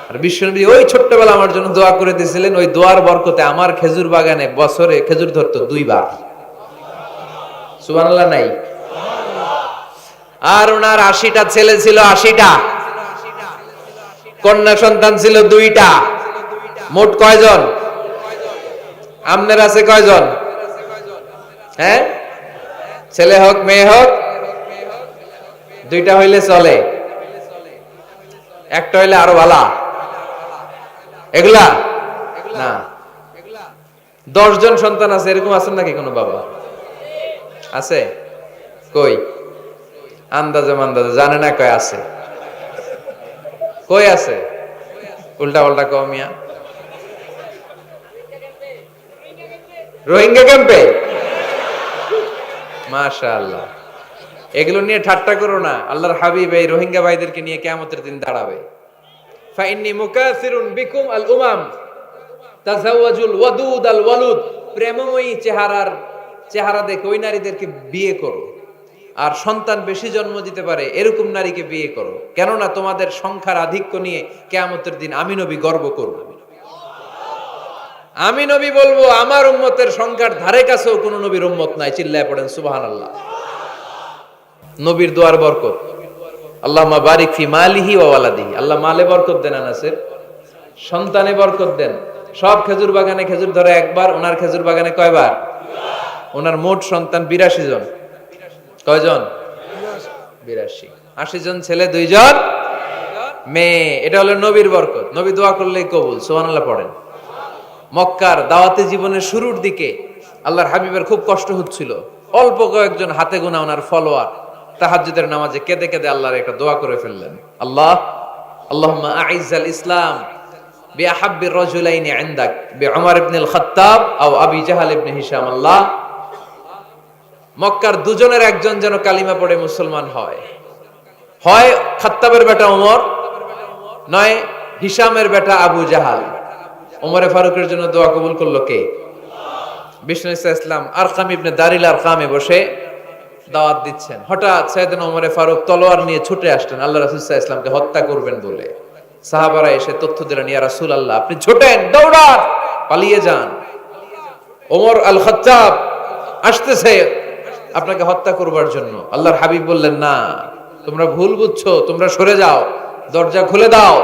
আর বিশ্বনবী ওই ছোট্টবেলা আমার জন্য দোয়া করে দিয়েছিলেন, ওই দোয়ার বরকতে আমার খেজুর বাগানে বছরে খেজুর ধরতো 2 বার। সুবহানাল্লাহ নাই? আর ওনার 80টা ছেলে ছিল, 80টা কন্যা সন্তান ছিল 2টা। মোট কয়জন? আমনের আছে কয়জন? হ্যাঁ, ছেলে হোক মেয়ে হোক 2টা হইলে চলে, একটা হইলে আরো ভালো। এগুলা না, 10 জন সন্তান আছে এরকম আছেন নাকি কোনো বাবা? আছে? কই আন্দাজে মান্দাজে জানে না কয় আছে। কই আছে? উল্টা পাল্টা কও মিয়া। রোহিঙ্গা ক্যাম্পে? মাশাআল্লাহ। এগুলো নিয়ে ঠাট্টা করো না। আল্লাহর হাবিব এই রোহিঙ্গা ভাইদেরকে নিয়ে কিয়ামতের দিন দাঁড়াবে। ফাইন্নী মুকাসিরুন বিকুম আল উমাম তাজাওয়াজুল ওয়াদুদ আল ওয়ালুদ। প্রেমময়ী চেহারা দেখে ওই নারীদেরকে বিয়ে করো, আর সন্তান বেশি জন্ম দিতে পারে এরকম নারীকে বিয়ে করো, কেননা তোমাদের সংখ্যার আধিক্য নিয়ে কিয়ামতের দিন আমি নবী গর্ব করব। আমি নবী বলবো আমার উম্মতের সংখ্যার ধারে কাছেও কোন নবীর উম্মত নাই। চিল্লায় পড়েন সুবহানাল্লাহ। নবীর দোয়ার বরকত। আল্লাহুম্মা বারিক ফি মালিহি ওয়া ওয়ালাদিহি। আল্লাহ মালে বরকত দেন, আনাসের সন্তানে বরকত দেন। সব খেজুর বাগানে খেজুর ধরে একবার, ওনার খেজুর বাগানে কয়বার? ওনার মোট সন্তান 82 জন। কয়জন? 82। 80 জন ছেলে, 2 জন মেয়ে। এটা হলো নবীর বরকত। নবী দোয়া করলেই কবুল। সুবহানাল্লাহ পড়েন। মক্কার দাওয়াতি জীবনের শুরুর দিকে আল্লাহর হাবিবের খুব কষ্ট হচ্ছিল। অল্প কয়েকজন হাতে গোনা ওনার ফলোয়ার তাহাজ্জুদের নামাজে কেঁদে কেঁদে আল্লাহর একটা দোয়া করে ফেললেন, আল্লাহুম্মা আইজ্জাল ইসলাম বিআহাব্বির রাজুলাইনি ইনদাক বিউমর ইবনুল খাত্তাব আও আবি জাহল ইবনে হিশাম। আল্লাহ, মক্কার দুজনের একজন যেন কালিমা পড়ে মুসলমান হয়। হয় খাত্তাবের বেটা ওমর, নয় হিশামের বেটা আবু জাহাল। ওমরে ফারুকের জন্য দোয়া কবুল করলো কে? বিষ্ণু ইসলাম আরকাম ইবনে দারিল আরকামে বসে দাওয়াত দিচ্ছেন। হঠাৎ সাইয়েদনা ওমরে ফারুক তলোয়ার নিয়ে ছুটে আসলেন আল্লাহ রাসূল সাল্লাল্লাহু আলাইহি ওয়াসাল্লামকে হত্যা করবেন বলে। সাহাবারা এসে তথ্য দিলেন, ইয়া রাসূলুল্লাহ আপনি ছোটেন, দৌড়ান, পালিয়ে যান। ওমর আল খাত্তাব আসতেছে আপনাকে হত্যা করবার জন্য। আল্লাহর হাবিব বললেন, না, তোমরা ভুল বুঝছো, তোমরা সরে যাও, দরজা খুলে দাও।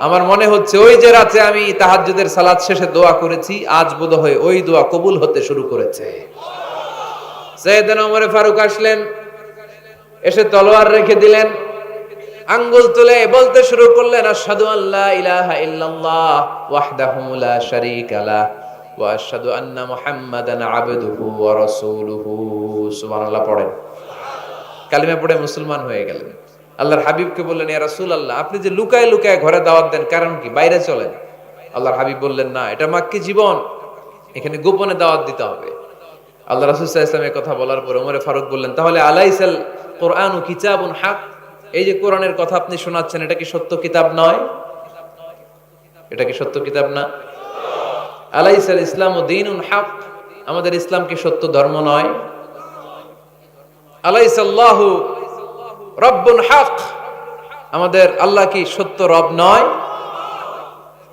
আমার মনে হচ্ছে ওই যে রাতে আমি তাহাজ্জুদের সালাত শেষে দোয়া করেছি, আজ বোধহয় ওই দোয়া কবুল হতে শুরু করেছে। সাইয়েদনা ওমর ফারুক আসলেন, এসে তলোয়ার রেখে দিলেন, আঙ্গুল তুলে বলতে শুরু করলেন, আশহাদু আল্লা ইলাহা ইল্লাল্লাহ ওয়াহদাহু লা শারীকা লাহ ওয়া আশহাদু আন্না মুহাম্মাদান আবদুহু ওয়া রাসূলুহু। সুবহানাল্লাহ পড়েন। কালিমা পড়ে মুসলমান হয়ে গেলেন। আল্লাহর হাবিবকে বললেন, ইয়া রাসূলুল্লাহ আপনি যে লুকায় লুকায় ঘরে দাওয়াত দেন, কারণ কি? বাইরে চলেন। আল্লাহর হাবিব বললেন, না, এটা মাক্কি জীবন, এখানে গোপনে দাওয়াত দিতে হবে। আল্লাহ রাসূল সাল্লাল্লাহু আলাইহি ওয়াসাল্লামের কথা বলার পরে ওমর ফারুক বললেন, তাহলে আলাইসাল কুরআনু কিতাবুন হক, এই যে কোরআনের কথা আপনি শোনাচ্ছেন এটা কি সত্য কিতাব নয়? এটা কি সত্য কিতাব না? আলাইসাল ইসলামু দীনুন হক, আমাদের ইসলাম কি সত্য ধর্ম নয়? আলাইসাল্লাহু রব্বুন হক, আমাদের আল্লাহ কি সত্য রব নয়?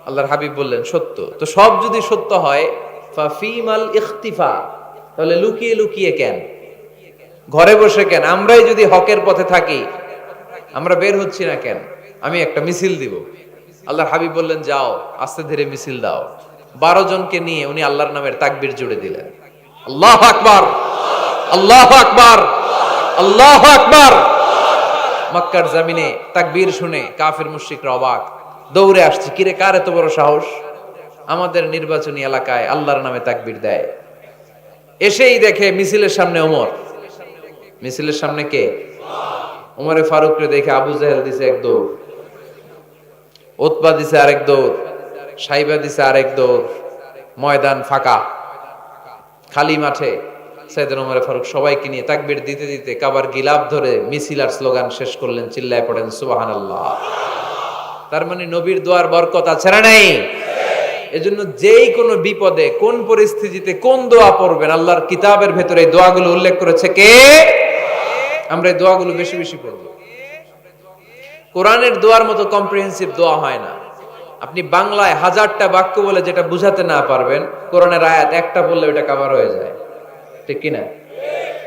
আল্লাহর হাবিব বললেন, সত্য। তো সব যদি সত্য হয়, ফাফিমাল ইখতিফা, তাহলে লুকিয়ে লুকিয়ে কেন, ঘরে বসে কেন? আমরাই যদি হকের পথে থাকি, আমরা বের হচ্ছি না কেন? আমি একটা মিছিল দিব। আল্লাহর হাবিব বললেন, যাও, আস্তে ধীরে মিছিল দাও। 12 জনকে নিয়ে উনি আল্লাহর নামের তাকবীর জুড়ে দিলেন। আল্লাহু আকবার, আল্লাহু আকবার, আল্লাহু আকবার। মক্কার জমিনে তাকবীর শুনে কাফির মুশরিকরা অবাক, দৌড়ে আসছে, কিরে কার এত বড় সাহস আমাদের নির্বাচনী এলাকায় আল্লাহর নামে তাকবীর দেয়। এসেই দেখে মিছিলের সামনে ওমর। মিছিলের সামনে কে? ওমরে ফারুককে দেখে আবু জাহেল দিছে এক দৌড়, উতবা দিছে আরেক দৌড়, সাইবা দিছে আরেক দৌড়। ময়দান ফাঁকা, খালি মাঠে সাইয়েদনা ওমর ফারুক সবাইকে নিয়ে তাকবীর দিতে দিতে কাবার গিলাফ ধরে মিছিল আর স্লোগান শেষ করলেন। চিল্লায় পড়েন সুবহানাল্লাহ। তার মানে নবীর দোয়ার বরকত আছে না নাই? এজন্য যেই কোনো বিপদে কোন পরিস্থিতিতে কোন দোয়া পড়বেন, আল্লাহর কিতাবের ভেতরে এই দোয়াগুলো উল্লেখ করেছে কে? আমরা এই দোয়াগুলো বেশি বেশি পড়ব। কোরআনের দোয়ার মতো কম্প্রিহেন্সিভ দোয়া হয় না। আপনি বাংলায় 1000টা বাক্য বলে যেটা বুঝাতে না পারবেন, কোরআনের আয়াত একটা বললে ওটা কভার হয়ে যায়, ঠিক কি না?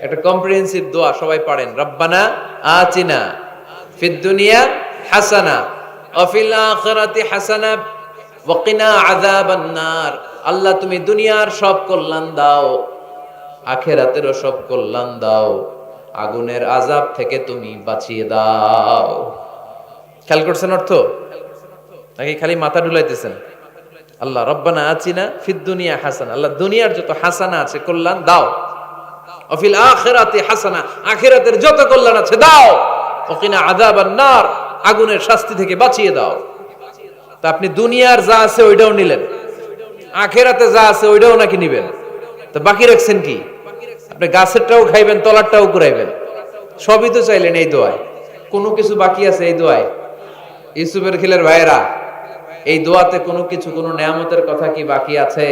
একটা কম্প্রিহেন্সিভ দোয়া সবাই পড়েন, রব্বানা আতিনা ফিদ দুনিয়া হাসানা ওয়া ফিল আখিরাতি হাসানা ওয়া কিনা আযাবান নার। আল্লাহ তুমি দুনিয়ার সব কল্যাণ দাও, আখিরাতেরও সব কল্যাণ দাও, আগুনের আযাব থেকে তুমি বাঁচিয়ে দাও। খেয়াল করছেন অর্থ নাকি খালি মাথা ঢুলাইতেছেন? আল্লাহ রব্বানা আতিনা ফিদ দুনিয়া হাসানা, আল্লাহ দুনিয়ার যত হাসানা আছে কল্যাণ দাও, ওয়া ফিল আখিরাতি হাসানা, আখিরাতের যত কল্যাণ আছে দাও, ওয়া কিনা আযাবান নার, আগুনের শাস্তি থেকে বাঁচিয়ে দাও। তা আপনি দুনিয়ার যা আছে ওইটাও নিলেন, আখিরাতে যা আছে ওইটাও নাকি নিবেন, তো বাকি রাখছেন কি? আপনি গাছেরটাও খাইবেন, তলারটাও কুড়াইবেন, সবই তো চাইলেন এই দোয়ায়। কোনো কিছু বাকি আছে এই দোয়ায়? ইউসুফের খিলের ভাইয়েরা, এই দোয়াতে কোনো কিছু, কোনো নেয়ামতের কথা কি বাকি আছে?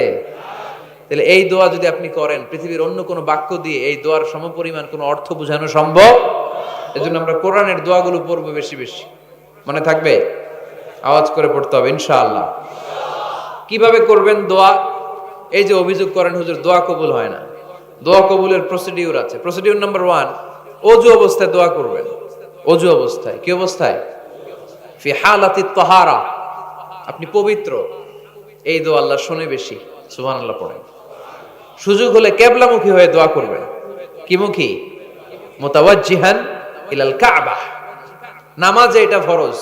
তাহলে এই দোয়া যদি আপনি করেন, পৃথিবীর অন্য কোনো বাক্য দিয়ে এই দোয়ার সমপরিমাণ কোনো অর্থ বোঝানো সম্ভব? এজন্য আমরা কোরআনের দোয়াগুলো পড়বো বেশি বেশি। মনে থাকবে? আওয়াজ করে পড়তে হবে ইনশাআল্লাহ। কিভাবে করবেন দোয়া? এই যে অভিযোগ করেন হুজুর দোয়া কবুল হয় না, দোয়া কবুলের প্রসিডিউর আছে। প্রসিডিউর নাম্বার 1, ওযু অবস্থায় দোয়া করবেন। ওযু অবস্থায়, কি অবস্থায়? ফি হালাতি তাহারা, আপনি পবিত্র, এই দোয়া আল্লাহ শুনে বেশি, সুবহানাল্লাহ পড়েন। সুযোগ হলে কিবলামুখী হয়ে দোয়া করবেন। কি মুখী? মুতাওয়াজ্জিহান ইলাল কাবা। নামাজে এটা ফরজ,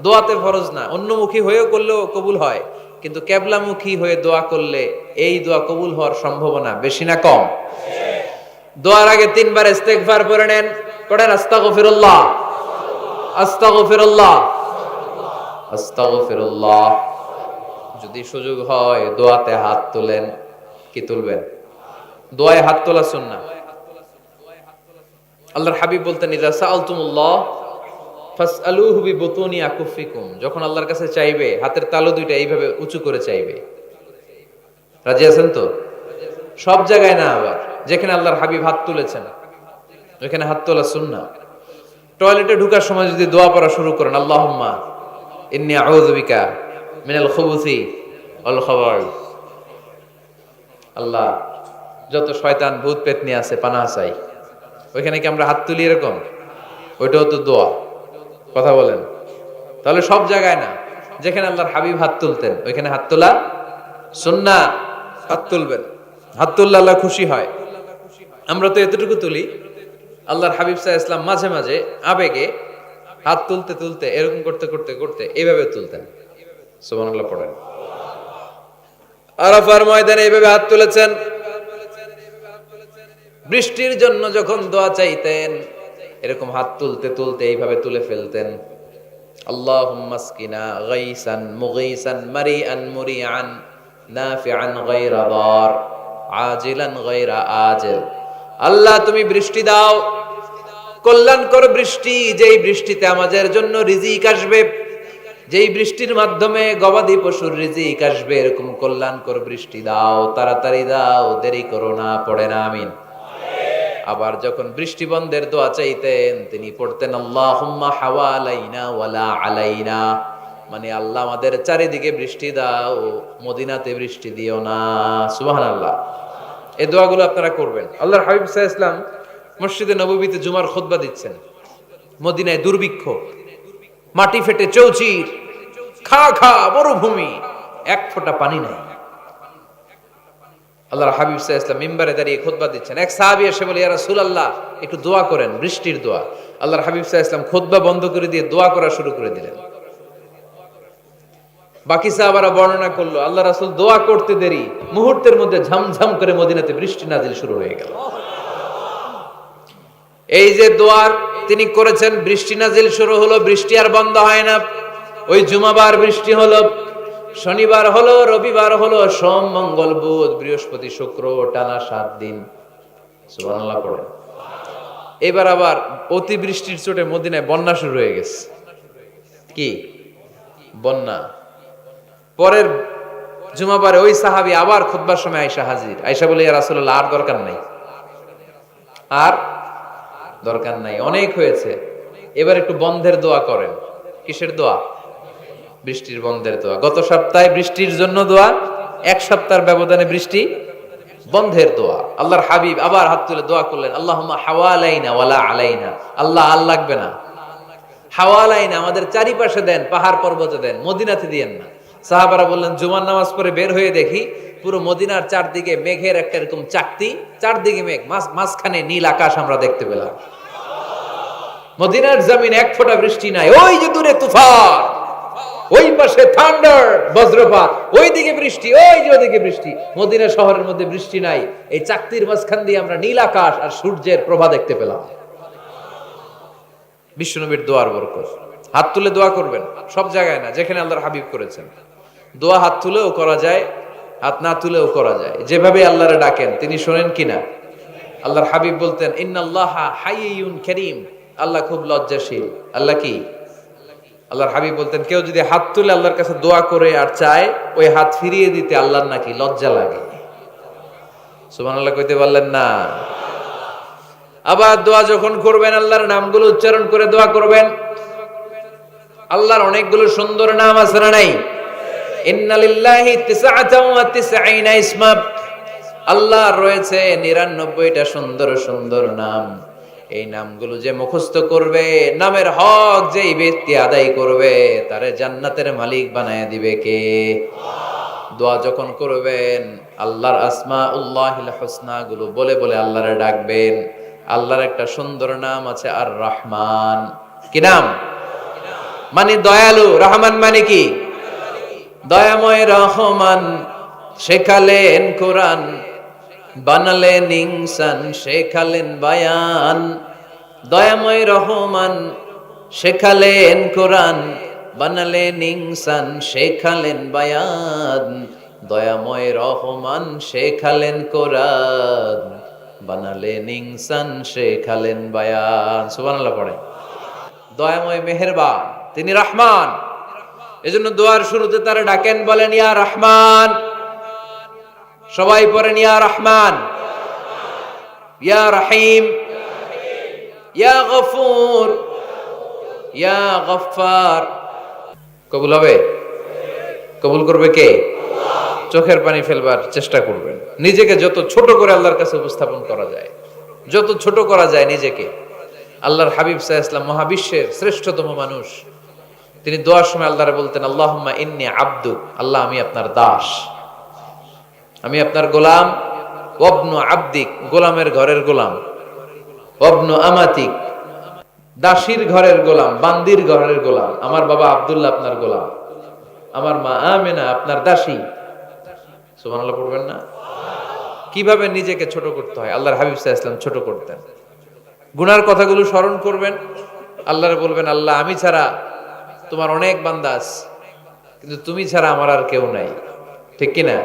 দোয়াতে ফরজ না। অন্যমুখী হয়েও করলেও কবুল হয়, কিন্তু কিবলামুখী হয়ে দোয়া করলে এই দোয়া কবুল হওয়ার সম্ভাবনা বেশি না কম? দোয়ার আগে 3 বার ইস্তেগফার পড়ে নেন। পড়েন আস্তাগফিরুল্লাহ, আস্তাগফিরুল্লাহ, আস্তাগফিরুল্লাহ। যদি সুযোগ হয় দোয়াতে হাত তোলেন। কি তুলবেন? দোয়ায় হাত তোলা সুন্নাহ। আল্লাহর হাবিব বলতেন, ইযা সাআলতুমুল্লাহ ফাসআলুহু বিবুতুনি আকুফিকুম। যখন আল্লাহর কাছে চাইবে, হাতের তালু দুইটা এইভাবে উঁচু করে চাইবে। রাজি আছেন তো? সব জায়গায় না, আবার যেখানে আল্লাহর হাবিব হাত তুলেছেন ওখানে হাত তোলা সুন্নাহ। টয়লেটে ঢোকার সময় যদি দোয়া পড়া শুরু করেন, আল্লাহুম্মা ইন্নী আউযু বিকা মিনাল খুবুসি ওয়াল খাবাইস, আল্লাহ যত শয়তান ভূত পেতনি আছে পানাহ চাই। ওইখানে কি আমরা হাত তুলি এরকম? ওইটাও তো দোয়া। কথা বলেন। তাহলে সব জায়গায় না, যেখানে আল্লাহর হাবিব হাত তুলতেন ওইখানে হাত তোলা সুন্নাহ। হাত তুলবেন, হাত তুললে আল্লাহ খুশি হয়। আমরা তো এতটুকু তুলি, আল্লাহর হাবিব সাল্লাল্লাহু আলাইহি ওয়াসাল্লাম মাঝে মাঝে আবেগে হাত তুলতে তুলতে এরকম করতে করতে করতে এইভাবে তুলতেন। সুবহানাল্লাহ পড়েন। আরাফার ময়দানে এইভাবে হাত তুলেছেন। বৃষ্টির জন্য যখন দোয়া চাইতেন এরকম হাত তুলতে তুলতে এইভাবে তুলে ফেলতেন। আল্লাহুম্মা আসকিনা গাইসান মুগীসান মারিআন মুরিআন নাফিআন গায়রা দার আজিলান গায়রা আজিল। আল্লাহ তুমি বৃষ্টি দাও, কল্যাণকর বৃষ্টি, যেই বৃষ্টিতে আমাদের জন্য রিজিক আসবে, যেই বৃষ্টির মাধ্যমে গবাদি পশুর রিজিক আসবে, এরকম কল্যাণকর বৃষ্টি দাও, তাড়াতাড়ি দাও, দেরি করো না। পড়ে না আমিন। আবার যখন বৃষ্টি বন্ধের দোয়া চাইতেন তিনি পড়তেন আল্লাহুম্মা হাওয়ালাইনা ওয়ালা আলাইনা, মানে আল্লাহ আমাদের চারিদিকে বৃষ্টি দাও, মদিনাতে বৃষ্টি দিও না। সুবহানাল্লাহ। এই দোয়াগুলো আপনারা করবেন। আল্লাহর হাবিব সাল্লাল্লাহু আলাইহি ওয়াসাল্লাম মসজিদে নববীতে জুমার খুতবা দিচ্ছেন। মদিনায় দুর্ভিক্ষ, মাটি ফেটে চৌচির, খা খা মরুভূমি, এক ফোঁটা পানি নাই। আল্লাহর হাবিব সাল্লাল্লাহু আলাইহি ওয়াসাল্লাম মিম্বারে দাঁড়িয়ে খুতবা দিচ্ছেন। এক সাহাবী এসে বলে, ইয়া রাসূলুল্লাহ, একটু দোয়া করেন, বৃষ্টির দোয়া। আল্লাহর হাবিব সাল্লাল্লাহু আলাইহি ওয়াসাল্লাম খুতবা বন্ধ করে দিয়ে দোয়া করা শুরু করে দিলেন। বাকি সাহাবারা বর্ণনা করলো, আল্লাহ রাসূল দোয়া করতে দেরি, মুহূর্তের মধ্যে ঝমঝম করে মদিনাতে বৃষ্টি নাজিল শুরু হয়ে গেল। এই যে দোয়ার তিনি করেছেন, বৃষ্টি নাজিল শুরু হলো, বৃষ্টি আর বন্ধ হয় না। ওই জুমাবার বৃষ্টি হলো, শনিবার হলো, রবিবার হলো, সোম মঙ্গল বুধ বৃহস্পতি শুক্র, টানা 7 দিন। সুবহানাল্লাহ পড়েন। এবার আবার অতি বৃষ্টির চোটে মদিনায় বন্যা শুরু হয়ে গেছে। কি বন্যা? পরের জুমাবারে ওই সাহাবী আবার খুতবার সময় আয়েশা হাজির। আয়েশা বলে, ইয়া রাসূলুল্লাহ, আর দরকার নাই, আর দরকার নাই, অনেক হয়েছে, এবার একটু বন্ধের দোয়া করেন। কিসের দোয়া? বৃষ্টির বন্ধের দোয়া। গত সপ্তাহে বৃষ্টির জন্য দোয়া, এক সপ্তাহের ব্যবধানে বৃষ্টি বন্ধের দোয়া। আল্লাহর হাবিব আবার হাত তুলে দোয়া করলেন, আল্লাহুম্মা হাওয়ালাইনা ওয়ালা আলাইনা। আল্লাহ, আল লাগবে না, হাওয়ালাইনা, আমাদের চারিপাশে দেন, পাহাড় পর্বতে দেন, মদিনাতে দিয়েন না। সাহাবারা বললেন, জুমার নামাজ পড়ে বের হয়ে দেখি পুরো মদিনার চারদিকে মেঘের একটা এরকম চাকতি, চারদিকে মেঘ, মাঝখানে নীল আকাশ আমরা দেখতে পেলাম। মদিনার জমিন এক ফোঁটা বৃষ্টি নাই। ওই যে দূরে তুফান, ওই পাশে থান্ডার, বজ্রপাত, ওইদিকে বৃষ্টি, ওই যে ওদিকে বৃষ্টি। মদিনা শহরের মধ্যে বৃষ্টি নাই, এই চাকতির মাঝখান দিয়ে আমরা নীল আকাশ আর সূর্যের প্রভা দেখতে পেলাম। বিশ্বনবীর দোয়ার বরকত। হাত তুলে দোয়া করবেন, সব জায়গায় না, যেখানে আল্লাহর হাবিব করেছেন। দোয়া হাত তুলেও করা যায়, হাত না তুলেও করা যায়, যেভাবে আল্লাহরে ডাকেন তিনি শোনেন কিনা। আল্লাহর হাবিব বলতেন, ইন্নাল্লাহা হাইয়ুন কারীম, আল্লাহ খুব লজ্জাশীল। আল্লাহ কি? আল্লাহর হাবিব বলতেন, কেউ যদি হাত তুলে আল্লাহর কাছে দোয়া করে আর চায়, ওই হাত ফিরিয়ে দিতে আল্লাহর নাকি লজ্জা লাগে। সুবহানাল্লাহ কইতে পারলেন না? আবার দোয়া যখন করবেন, আল্লাহর নামগুলো উচ্চারণ করে দোয়া করবেন। আল্লাহর অনেকগুলো সুন্দর নাম আছে না নাই? ইন্নালিল্লাহি 99 ইসমা, আল্লাহর রয়েছে 99টা সুন্দর সুন্দর নাম। এই নামগুলো যে মুখস্থ করবে, নামের হক যেই ব্যক্তি আদায় করবে, তারে জান্নাতের মালিক বানায় দিবে কে? দোয়া যখন করবেন, আল্লাহর আসমাউল্লাহিল হুসনা গুলো বলে বলে আল্লাহরে ডাকবেন। আল্লাহর একটা সুন্দর নাম আছে, আর রহমান। কি নাম? মানে দয়ালু। রহমান মানে কি? দয়াময়। রহমান শেখালেন কোরআন, বানালেন ইনসান, শেখালেন বায়ান। দয়াময় রহমান শেখালেন কোরআন, বানালেন ইনসান, শেখালেন বায়ান। দয়াময় রহমান শেখালেন কোরআন, বানালেন ইনসান, শেখালেন বায়ান। সুবহানাল্লাহ পড়ে। দয়াময় মেহেরবান, তিনি রহমান। এজন্য দোয়ার শুরুতে তারা ডাকেন, বলেন ইয়া রহমান। সবাই পড়েন ইয়া রহমান, ইয়া রহিম, ইয়া গফুর, ইয়া গফফার। কবুল হবে? কবুল করবে কে? চোখের পানি ফেলবার চেষ্টা করবেন। নিজেকে যত ছোট করে আল্লাহর কাছে উপস্থাপন করা যায়, যত ছোট করা যায় নিজেকে। আল্লাহর হাবিব সাল্লাল্লাহু আলাইহি ওয়াসাল্লাম মহাবিশ্বের শ্রেষ্ঠতম মানুষ, তিনি দোয়ার সময় আল্লাহরে বলতেন, আল্লাহুম্মা ইন্নী আবদুক, আল্লাহ আমি আপনার দাস, আমি আপনার গোলাম। ওয়াবনু আবদিক, গোলামের ঘরের গোলাম। ওয়াবনু আমাতিক, দাসীর ঘরের গোলাম, বান্দির ঘরের গোলাম। আমার বাবা আব্দুল্লাহ আপনার গোলাম, আমার মা আমেনা আপনার দাসী। সুবহানাল্লাহ পড়বেন না? কিভাবে নিজেকে ছোট করতে হয় আল্লাহর হাবিব সাল্লাল্লাহু আলাইহি ওয়াসাল্লাম ছোট করতেন। গুনার কথাগুলো স্মরণ করবেন, আল্লাহরে বলবেন, আল্লাহ আমি ছাড়া তোমার অনেক বান্দা আছে, কিন্তু তুমি ছাড়া আমার আর কেউ নাই। ঠিক কি না?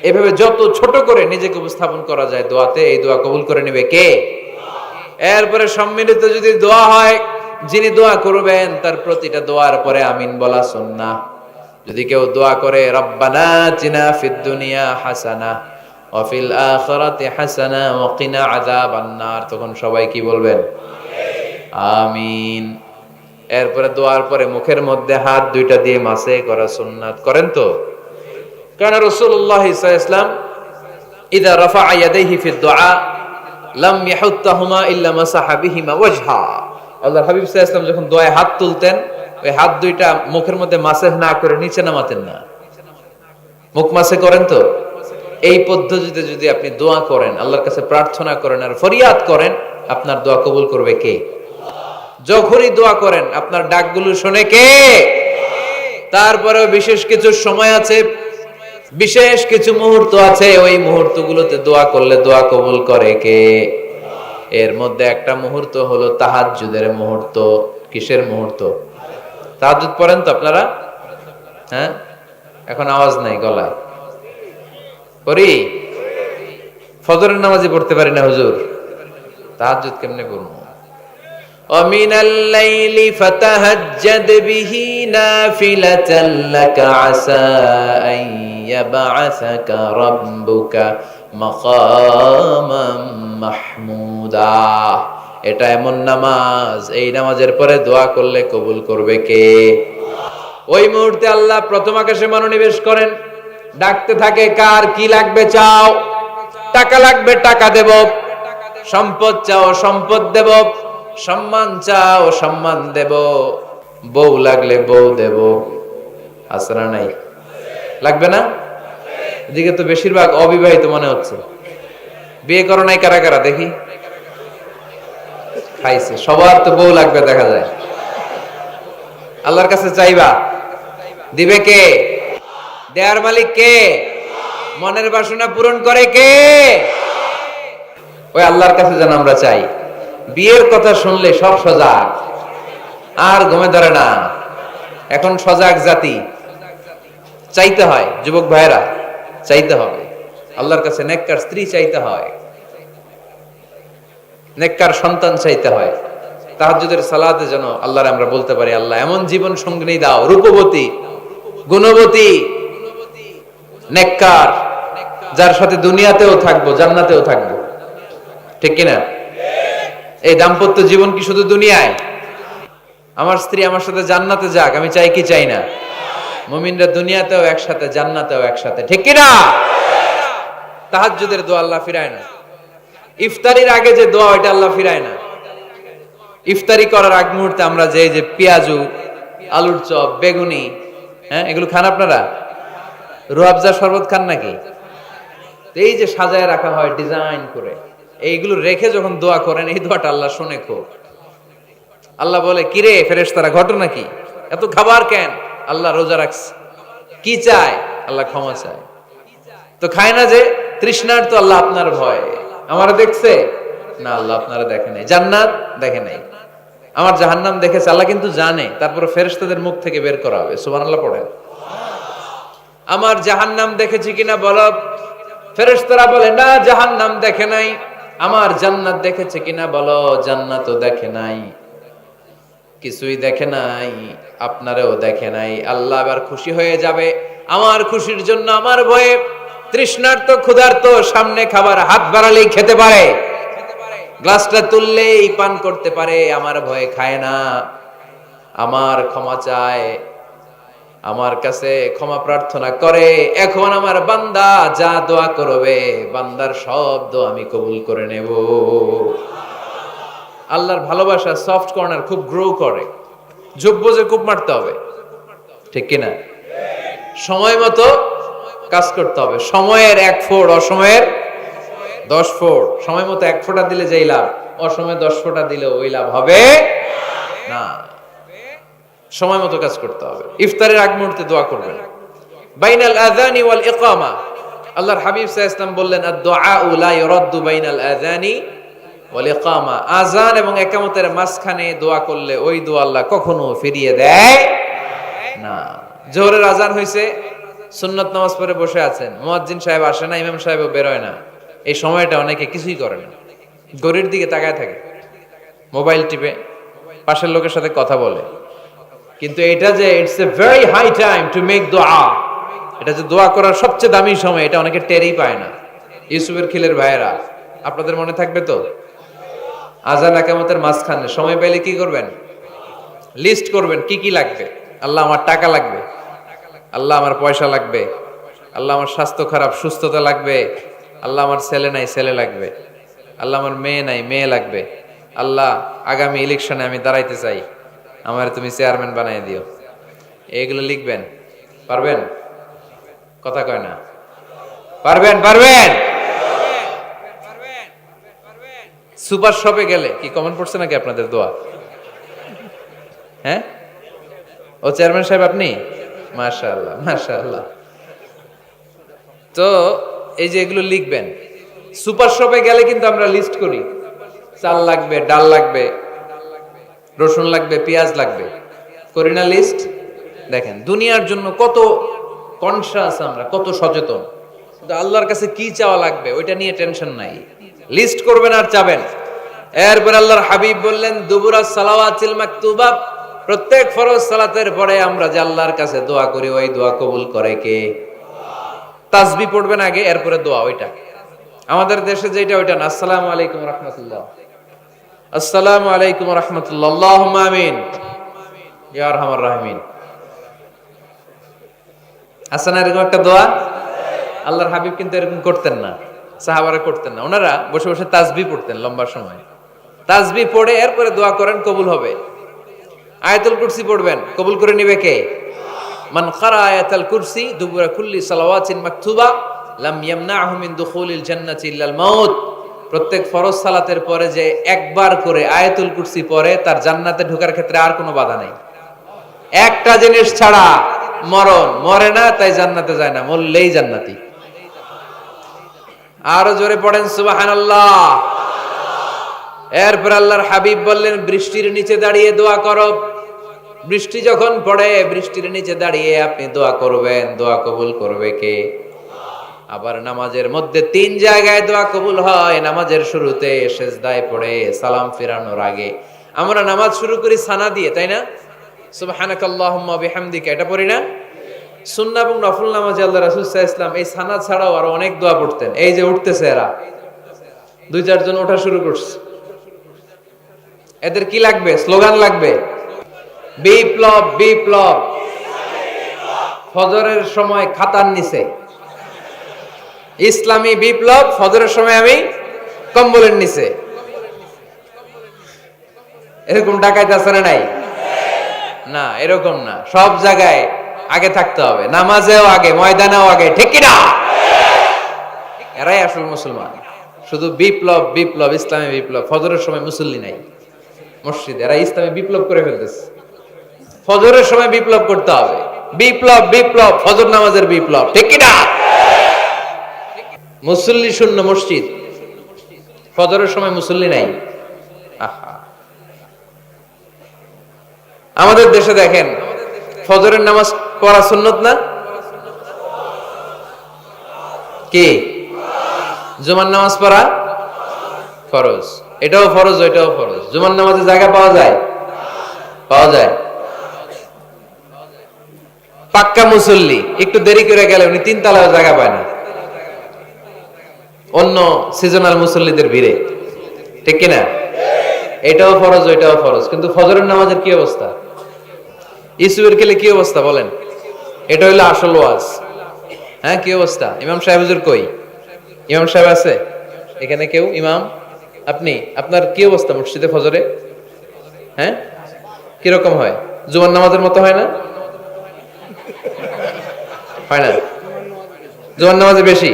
এভাবে যত ছোট করে নিজেকে উপস্থাপন করা যায় দোয়াতে, এই দোয়া কবুল করে নেবে কে? এরপরে সম্মিলিত যদি দোয়া হয়, যিনি দোয়া করবেন তার প্রতিটা দোয়ার পরে আমিন বলা সুন্নাহ। যদি কেউ দোয়া করে রব্বানা আতিনা ফিদ দুনিয়া হাসানা ওয়া ফিল আখিরাতি হাসানা ওয়া কিনা আযাবান নার, তখন সবাই কি বলবেন? আমিন। এরপরে দোয়ার পরে মুখের মধ্যে হাত দুইটা দিয়ে মাসে করা সুন্নাত। করেন তো? কারণ রাসূলুল্লাহ সাল্লাল্লাহু আলাইহি ওয়াসাল্লাম ইযা রাফা'a ইয়াদাইহি ফিদ দুআ লাম ইয়াহুত্তাহুমা ইল্লা মাসাহা বিহিমা ওয়াজহা। আল্লাহর হাবিব সাল্লাল্লাহু আলাইহি ওয়াসাল্লাম যখন দোয়ায় হাত তুলতেন, ওই হাত দুইটা মুখের মধ্যে মাসে না করে নিচে নামাতেন না। মুখ মাসে করেন তো? এই পদ্ধতিতে যদি আপনি দোয়া করেন, আল্লাহর কাছে প্রার্থনা করেন আর ফরিয়াদ করেন, আপনার দোয়া কবুল করবে কে? যখনই দোয়া করেন আপনার ডাকগুলো শোনে কে? তারপরেও বিশেষ কিছু সময় আছে, বিশেষ কিছু মুহূর্ত আছে, ওই মুহূর্তগুলোতে দোয়া করলে দোয়া কবুল করে কে? এর মধ্যে একটা মুহূর্ত হলো তাহাজ্জুদের মুহূর্ত। কিসের মুহূর্ত? তাহাজ্জুদ পড়েন তো আপনারা? হ্যাঁ, এখন আওয়াজ নাই গলায়। পড়ি? ফজরের নামাজই পড়তে পারি না হুজুর, তাহাজ্জুদ কেমনে করব? ومن الليل فتهجد به نافلة لك عسى أن يبعثك ربك مقاما محمودا। এটা এমন নামাজ, এই নামাজের পরে দোয়া করলে কবুল করবে কে? ওই মুহূর্তে আল্লাহ প্রথম আকাশে মনোনিবেশ করেন, ডাকতে থাকে, কার কি লাগবে চাও? টাকা লাগবে টাকা দেব, সম্পদ চাও সম্পদ দেব, সম্মান চাও সম্মান দেব, বউ লাগলে বউ দেব। আছে না নাই? লাগবে না? এদিকে তো বেশিরভাগ অবিবাহিত মনে হচ্ছে। বিয়ে করো নাই কারা কারা দেখি? খাইছে। সবার তো বউ লাগবে দেখা যায়। আল্লাহর কাছে চাইবা, দিবে কে? দেয়ার মালিক কে? মনের বাসনা পূরণ করে কে? ওই আল্লাহর কাছে যেন আমরা চাই। বিয়ের কথা শুনলে সব সজাগ, আর ঘুমে ধরে না। এখন সজাগ জাতি, চাইতে হয়। যুবক ভাইরা চাইতে হবে আল্লাহর কাছে, নেককার স্ত্রী চাইতে হয়, নেককার সন্তান চাইতে হয়। তাহাজ্জুদের সালাতে যেন আল্লাহর আমরা বলতে পারি, আল্লাহ এমন জীবন সঙ্গিনী দাও, রূপবতী, গুণবতী, নেককার, যার সাথে দুনিয়াতেও থাকবো জান্নাতেও থাকবো। ঠিক কিনা? এই দাম্পত্য জীবন কি শুধু দুনিয়ায়? আমার স্ত্রী আমার সাথে জান্নাতে যাক, আমি চাই কি চাই না? মুমিনরা দুনিয়াতেও একসাথে, জান্নাতেও একসাথে। ঠিক কিনা? তাহাজ্জুদের দোয়া আল্লাহ ফিরায় না। ইফতারির আগে যে দোয়া, ওইটা আল্লাহ ফিরায় না। ইফতারি করার আগ মুহূর্তে আমরা যে পেঁয়াজু, আলুর চপ, বেগুনি, হ্যাঁ, এগুলো খান আপনারা? রুয়াবজা শরবত খান নাকি? এই যে সাজায় রাখা হয় ডিজাইন করে, এইগুলো রেখে যখন দোয়া করেন, এই দোয়াটা আল্লাহ শুনে খুব। আল্লাহ বলে, কিরে ফেরেশতারা, ঘটনা কি? এত খাবার কেন? আল্লাহ রোজা রাখছে। কি চায়? আল্লাহ ক্ষমা চায়। তো খায় না যে তৃষ্ণার, তো আল্লাহ আপনার ভয়। আমারা দেখছে না? আল্লাহ আপনারা দেখে নাই। জান্নাত দেখে নাই, আমার জাহান্নাম দেখেছে আল্লাহ কিন্তু জানে। তারপরে ফেরেশতাদের মুখ থেকে বের করা হবে। সুবহানাল্লাহ পড়েন। আমার জাহান্নাম দেখেছি কিনা বলো? ফেরেশতারা বলে, না জাহান্নাম দেখে নাই। আমার জান্নাত দেখেছে কিনা বলো? জান্নাতও দেখে নাই, কিছুই দেখে নাই, আপনারেও দেখে নাই। আল্লাহ আবার খুশি হয়ে যাবে। আমার খুশির জন্য, আমার ভয়ে তৃষ্ণার্ত ক্ষুধার্ত সামনে খাবার হাত বাড়ালেই খেতে পারে, গ্লাসটা তুললেই পান করতে পারে, আমার ভয়ে খায় না। আমার ক্ষমা চায়, আমার কাছে ক্ষমা প্রার্থনা করে। এখন আমার বান্দা যা দোয়া করবে, বান্দার সব দোয়া আমি কবুল করে নেব। আল্লাহর ভালোবাসা সফট কর্নার খুব গ্রো করে, যোগ্য যে খুব মারতে হবে। ঠিক কিনা? সময় মতো কাজ করতে হবে। সময়ের 1 ফোঁট, অসময়ের 10 ফোঁট। সময় মতো 1 ফোঁটা দিলে যেই লাভ, অসময়ে 10 ফোঁটা দিলে ওই লাভ হবে না। সময় মতো কাজ করতে হবে। ইফতারের আগ মুহূর্তে দোয়া করবেন। বাইনাল আযানি ওয়াল ইকামা, আল্লাহর হাবিব সাল্লাল্লাহু আলাইহি ওয়াসাল্লাম বললেন, আদ-দুআউ লা ইউরাদ্দু বাইনাল আযানি ওয়াল ইকামা। আযান এবং ইকামতের মাঝখানে দোয়া করলে ওই দোয়া আল্লাহ কখনো ফিরিয়ে দেয় না। জোহরের আযান হইছে, সুন্নাত নামাজ পড়ে বসে আছেন, মুয়াজ্জিন সাহেব আসে না, ইমাম সাহেবও বের হয় না। এই সময়টা অনেকে কিছুই করে না, ঘড়ির দিকে তাকায় থাকে, মোবাইল টিপে, পাশের লোকের সাথে কথা বলে। কিন্তু এটা যে it's a very high time to make দোয়া, এটা যে দোয়া করার সবচেয়ে দামি সময়, এটা অনেকে টেরই পায় না। ইউসুফের খিলের ভাইয়েরা, আপনাদের মনে থাকবে তো? আযান ইকামতের মাঝখানে সময় পেলে কি করবেন? লিস্ট করবেন কি কি লাগবে। আল্লাহ আমার টাকা লাগবে, আল্লাহ আমার পয়সা লাগবে, আল্লাহ আমার স্বাস্থ্য খারাপ সুস্থতা লাগবে, আল্লাহ আমার ছেলে নাই ছেলে লাগবে, আল্লাহ আমার মেয়ে নাই মেয়ে লাগবে, আল্লাহ আগামী ইলেকশনে আমি দাঁড়াইতে চাই, আমার তুমি চেয়ারম্যান বানাই দিও। এইগুলো লিখবেন, পারবেন? কথা কয় না। পারবেন পারবেন? সুপার শপে গেলে কি কমেন্ট পড়ছে নাকি আপনাদের দোয়া? হ্যাঁ, ও চেয়ারম্যান সাহেব আপনি? মাশাআল্লাহ মাশাআল্লাহ। তো এই যে এগুলো লিখবেন, সুপার শপে গেলে কিন্তু আমরা লিস্ট করি, চাল লাগবে, ডাল লাগবে, রসুন লাগবে, পেঁয়াজ লাগবে, করি না লিস্ট? দেখেন দুনিয়ার জন্য কত কনশাস আমরা, কত সচেতন, কিন্তু আল্লাহর কাছে কি চাওয়া লাগবে ওইটা নিয়ে টেনশন নাই। লিস্ট করবেন আর চাবেন। এরপর আল্লাহর হাবিব বললেন দুবুরাস সালাওয়াতিল মাকতুবা, প্রত্যেক ফরজ সালাতের পরে আমরা যে আল্লাহর কাছে দোয়া করি ওই দোয়া কবুল করে কে? তাসবিহ পড়বেন আগে, এরপরে দোয়া। ওইটা আমাদের দেশে যেটা ওইটা না। আসসালামু আলাইকুম রাহমাতুল্লাহ, আসসালামু আলাইকুম রাহমাতুল্লাহ, আল্লাহুম্মা আমিন ইয়া আরহামার রাহিমিন। আছে না এরকম একটা দোয়া? আল্লাহর হাবিব কিন্তু এরকম করতেন না, সাহাবারা করতেন না। ওনারা বসে বসে তাসবিহ পড়তেন লম্বা সময়। তাসবিহ পড়ে এরপরে দোয়া করেন, কবুল হবে। আয়াতুল কুরসি পড়বেন, কবুল করে নিবে কে? মান ক্বারা আয়াতুল কুরসি দুবুরা কুল্লি সালাওয়াতিন মাকতুবা লাম ইয়ামনাহু মিন দুখুলিল জান্নাতি ইল্লাল মাউত। প্রত্যেক ফরজ সালাতের পরে যে একবার করে আয়াতুল কুরসি পড়ে তার জান্নাতে ঢোকার ক্ষেত্রে আর কোনো বাধা নাই। একটা জিনিস ছাড়া, মরণ। মরে না তাই জান্নাতে যায় না, মরলেই জান্নাতি। আরো জোরে পড়েন সুবহানাল্লাহ। এরপর আল্লাহর হাবিব বললেন বৃষ্টির নিচে দাঁড়িয়ে দোয়া করো। বৃষ্টি যখন পড়ে বৃষ্টির নিচে দাঁড়িয়ে আপনি দোয়া করবেন, দোয়া কবুল করবে কে? আবার নামাজের মধ্যে 3 জায়গায় দোয়া কবুল হয়। নামাজের শুরুতে, সেজদায় পড়ে, সালাম ফেরানোর আগে। আমরা নামাজ শুরু করি সানা দিয়ে, তাই না? সুবহানাকাল্লাহুম্মা বিহামদিকা, এটা পড়ি না? সুন্নাহ এবং নফল নামাজে আল্লাহ রাসূল সাল্লাল্লাহু আলাইহি ওয়াসাল্লাম এই সানা ছাড়াও আরো অনেক দোয়া পড়তেন। এই যে উঠতেছে এরা 2-4 জন ওঠা শুরু করছে, এদের কি লাগবে? স্লোগান লাগবে, বিপ্লব বিপ্লব। ফজরের সময় খাতার নিচে ইসলামী বিপ্লব, ফজরের সময় আমি কম্বলের নিচে। এরকম ডাকাইতে আছে না নাই? না, এরকম না। সব জায়গায় আগে থাকতে হবে, নামাজেও আগে, ময়দানেও আগে, ঠিক কি না? এরাই আসল মুসলমান। শুধু বিপ্লব বিপ্লব, ইসলামী বিপ্লব। ফজরের সময় মুসল্লি নাই মসজিদে, এরা ইসলামী বিপ্লব করে ফেলতেছে। ফজরের সময় বিপ্লব করতে হবে, বিপ্লব বিপ্লব, ফজর নামাজের বিপ্লব, ঠিক কি না? মুসল্লি শূন্য মসজিদ, ফজরের সময় মুসল্লি নাই। আহা, আমাদের দেশে দেখেন ফজরের নামাজ পড়া সুন্নত না কি? জুমার নামাজ পড়া ফরজ। এটাও ফরজ, ওইটাও ফরজ। জুমার নামাজে জায়গা পাওয়া যায়? পাওয়া যায়। পাক্কা মুসল্লি একটু দেরি করে গেলে উনি 3 তলায় জায়গা পায় না, অন্য সিজনাল মুসল্লিদের ভিড়ে, ঠিক কিনা? এটাও ফরজ, ওইটাও ফরজ। কিন্তু ফজরের নামাজের কি অবস্থা? ইসুবের খেলে কি অবস্থা বলেন? এটা হইলো আসল ওয়াজ। হ্যাঁ, কি অবস্থা? ইমাম সাহেব হুজুর কই? ইমাম সাহেব আছে এখানে কেউ? ইমাম আপনি, আপনার কি অবস্থা মসজিদে ফজরে? হ্যাঁ, কিরকম হয়? জুমার নামাজের মতো হয় না? হয় না? জুমার নামাজে বেশি।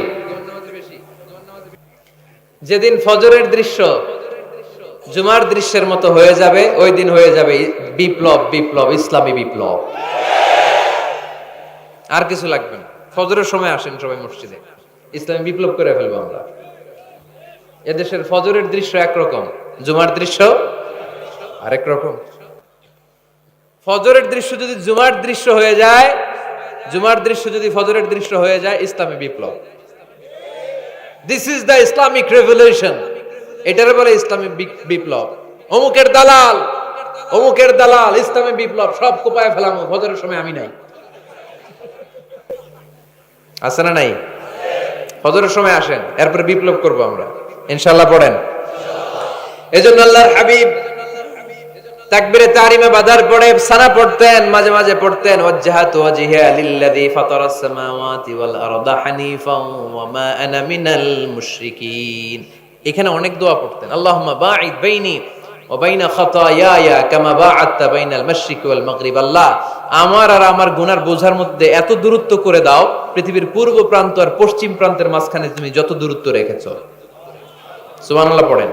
যেদিন ফজরের দৃশ্য জুমার দৃশ্যের মতো হয়ে যাবে, ওই দিন হয়ে যাবে বিপ্লব বিপ্লব, ইসলামী বিপ্লব। আর কিছু লাগবে না। ফজরের সময় আসেন সবাই মসজিদে, ইসলামী বিপ্লব করে ফেলবো আমরা। এদেশের ফজরের দৃশ্য একরকম, জুমার দৃশ্য আরেক রকম। ফজরের দৃশ্য যদি জুমার দৃশ্য হয়ে যায়, জুমার দৃশ্য যদি ফজরের দৃশ্য হয়ে যায়, ইসলামী বিপ্লব। This is the Islamic revolution. এটারে বলে ইসলামী বিপ্লব। অমুকের দালাল, অমুকের দালাল, ইসলামী বিপ্লব সব কোপায় ফেলামো, ফজরের সময় আমি নাই। আছে না নাই? ফজরের সময় আসেন, এরপর বিপ্লব করব আমরা ইনশাআল্লাহ। পড়েন। এজন্য আল্লাহর হাবিব তাকবীরে তাহরিমে বাধার পরে সানা পড়তেন, মাঝে মাঝে পড়তেন ওয়াজহাতু ওয়াজহিয়া লিল্লাযী ফাতারাস সামাওয়াতি ওয়াল আরদা হানিফাও ওয়া মা আনা মিনাল মুশরিকিন। এখানে অনেক দোয়া পড়তেন। আল্লাহুম্মা বাঈদ বাইনি ওয়া বাইনা খাতায়ায়া কামা বাআদতা বাইনাল মাশরিকি ওয়াল মাগরিব। আল্লাহ, আমার আর আমার গুনার বোঝার মধ্যে এত দূরত্ব করে দাও, পৃথিবীর পূর্ব প্রান্ত আর পশ্চিম প্রান্তের মাঝখানে তুমি যত দূরত্ব রেখেছো। সুবহানাল্লাহ পড়েন।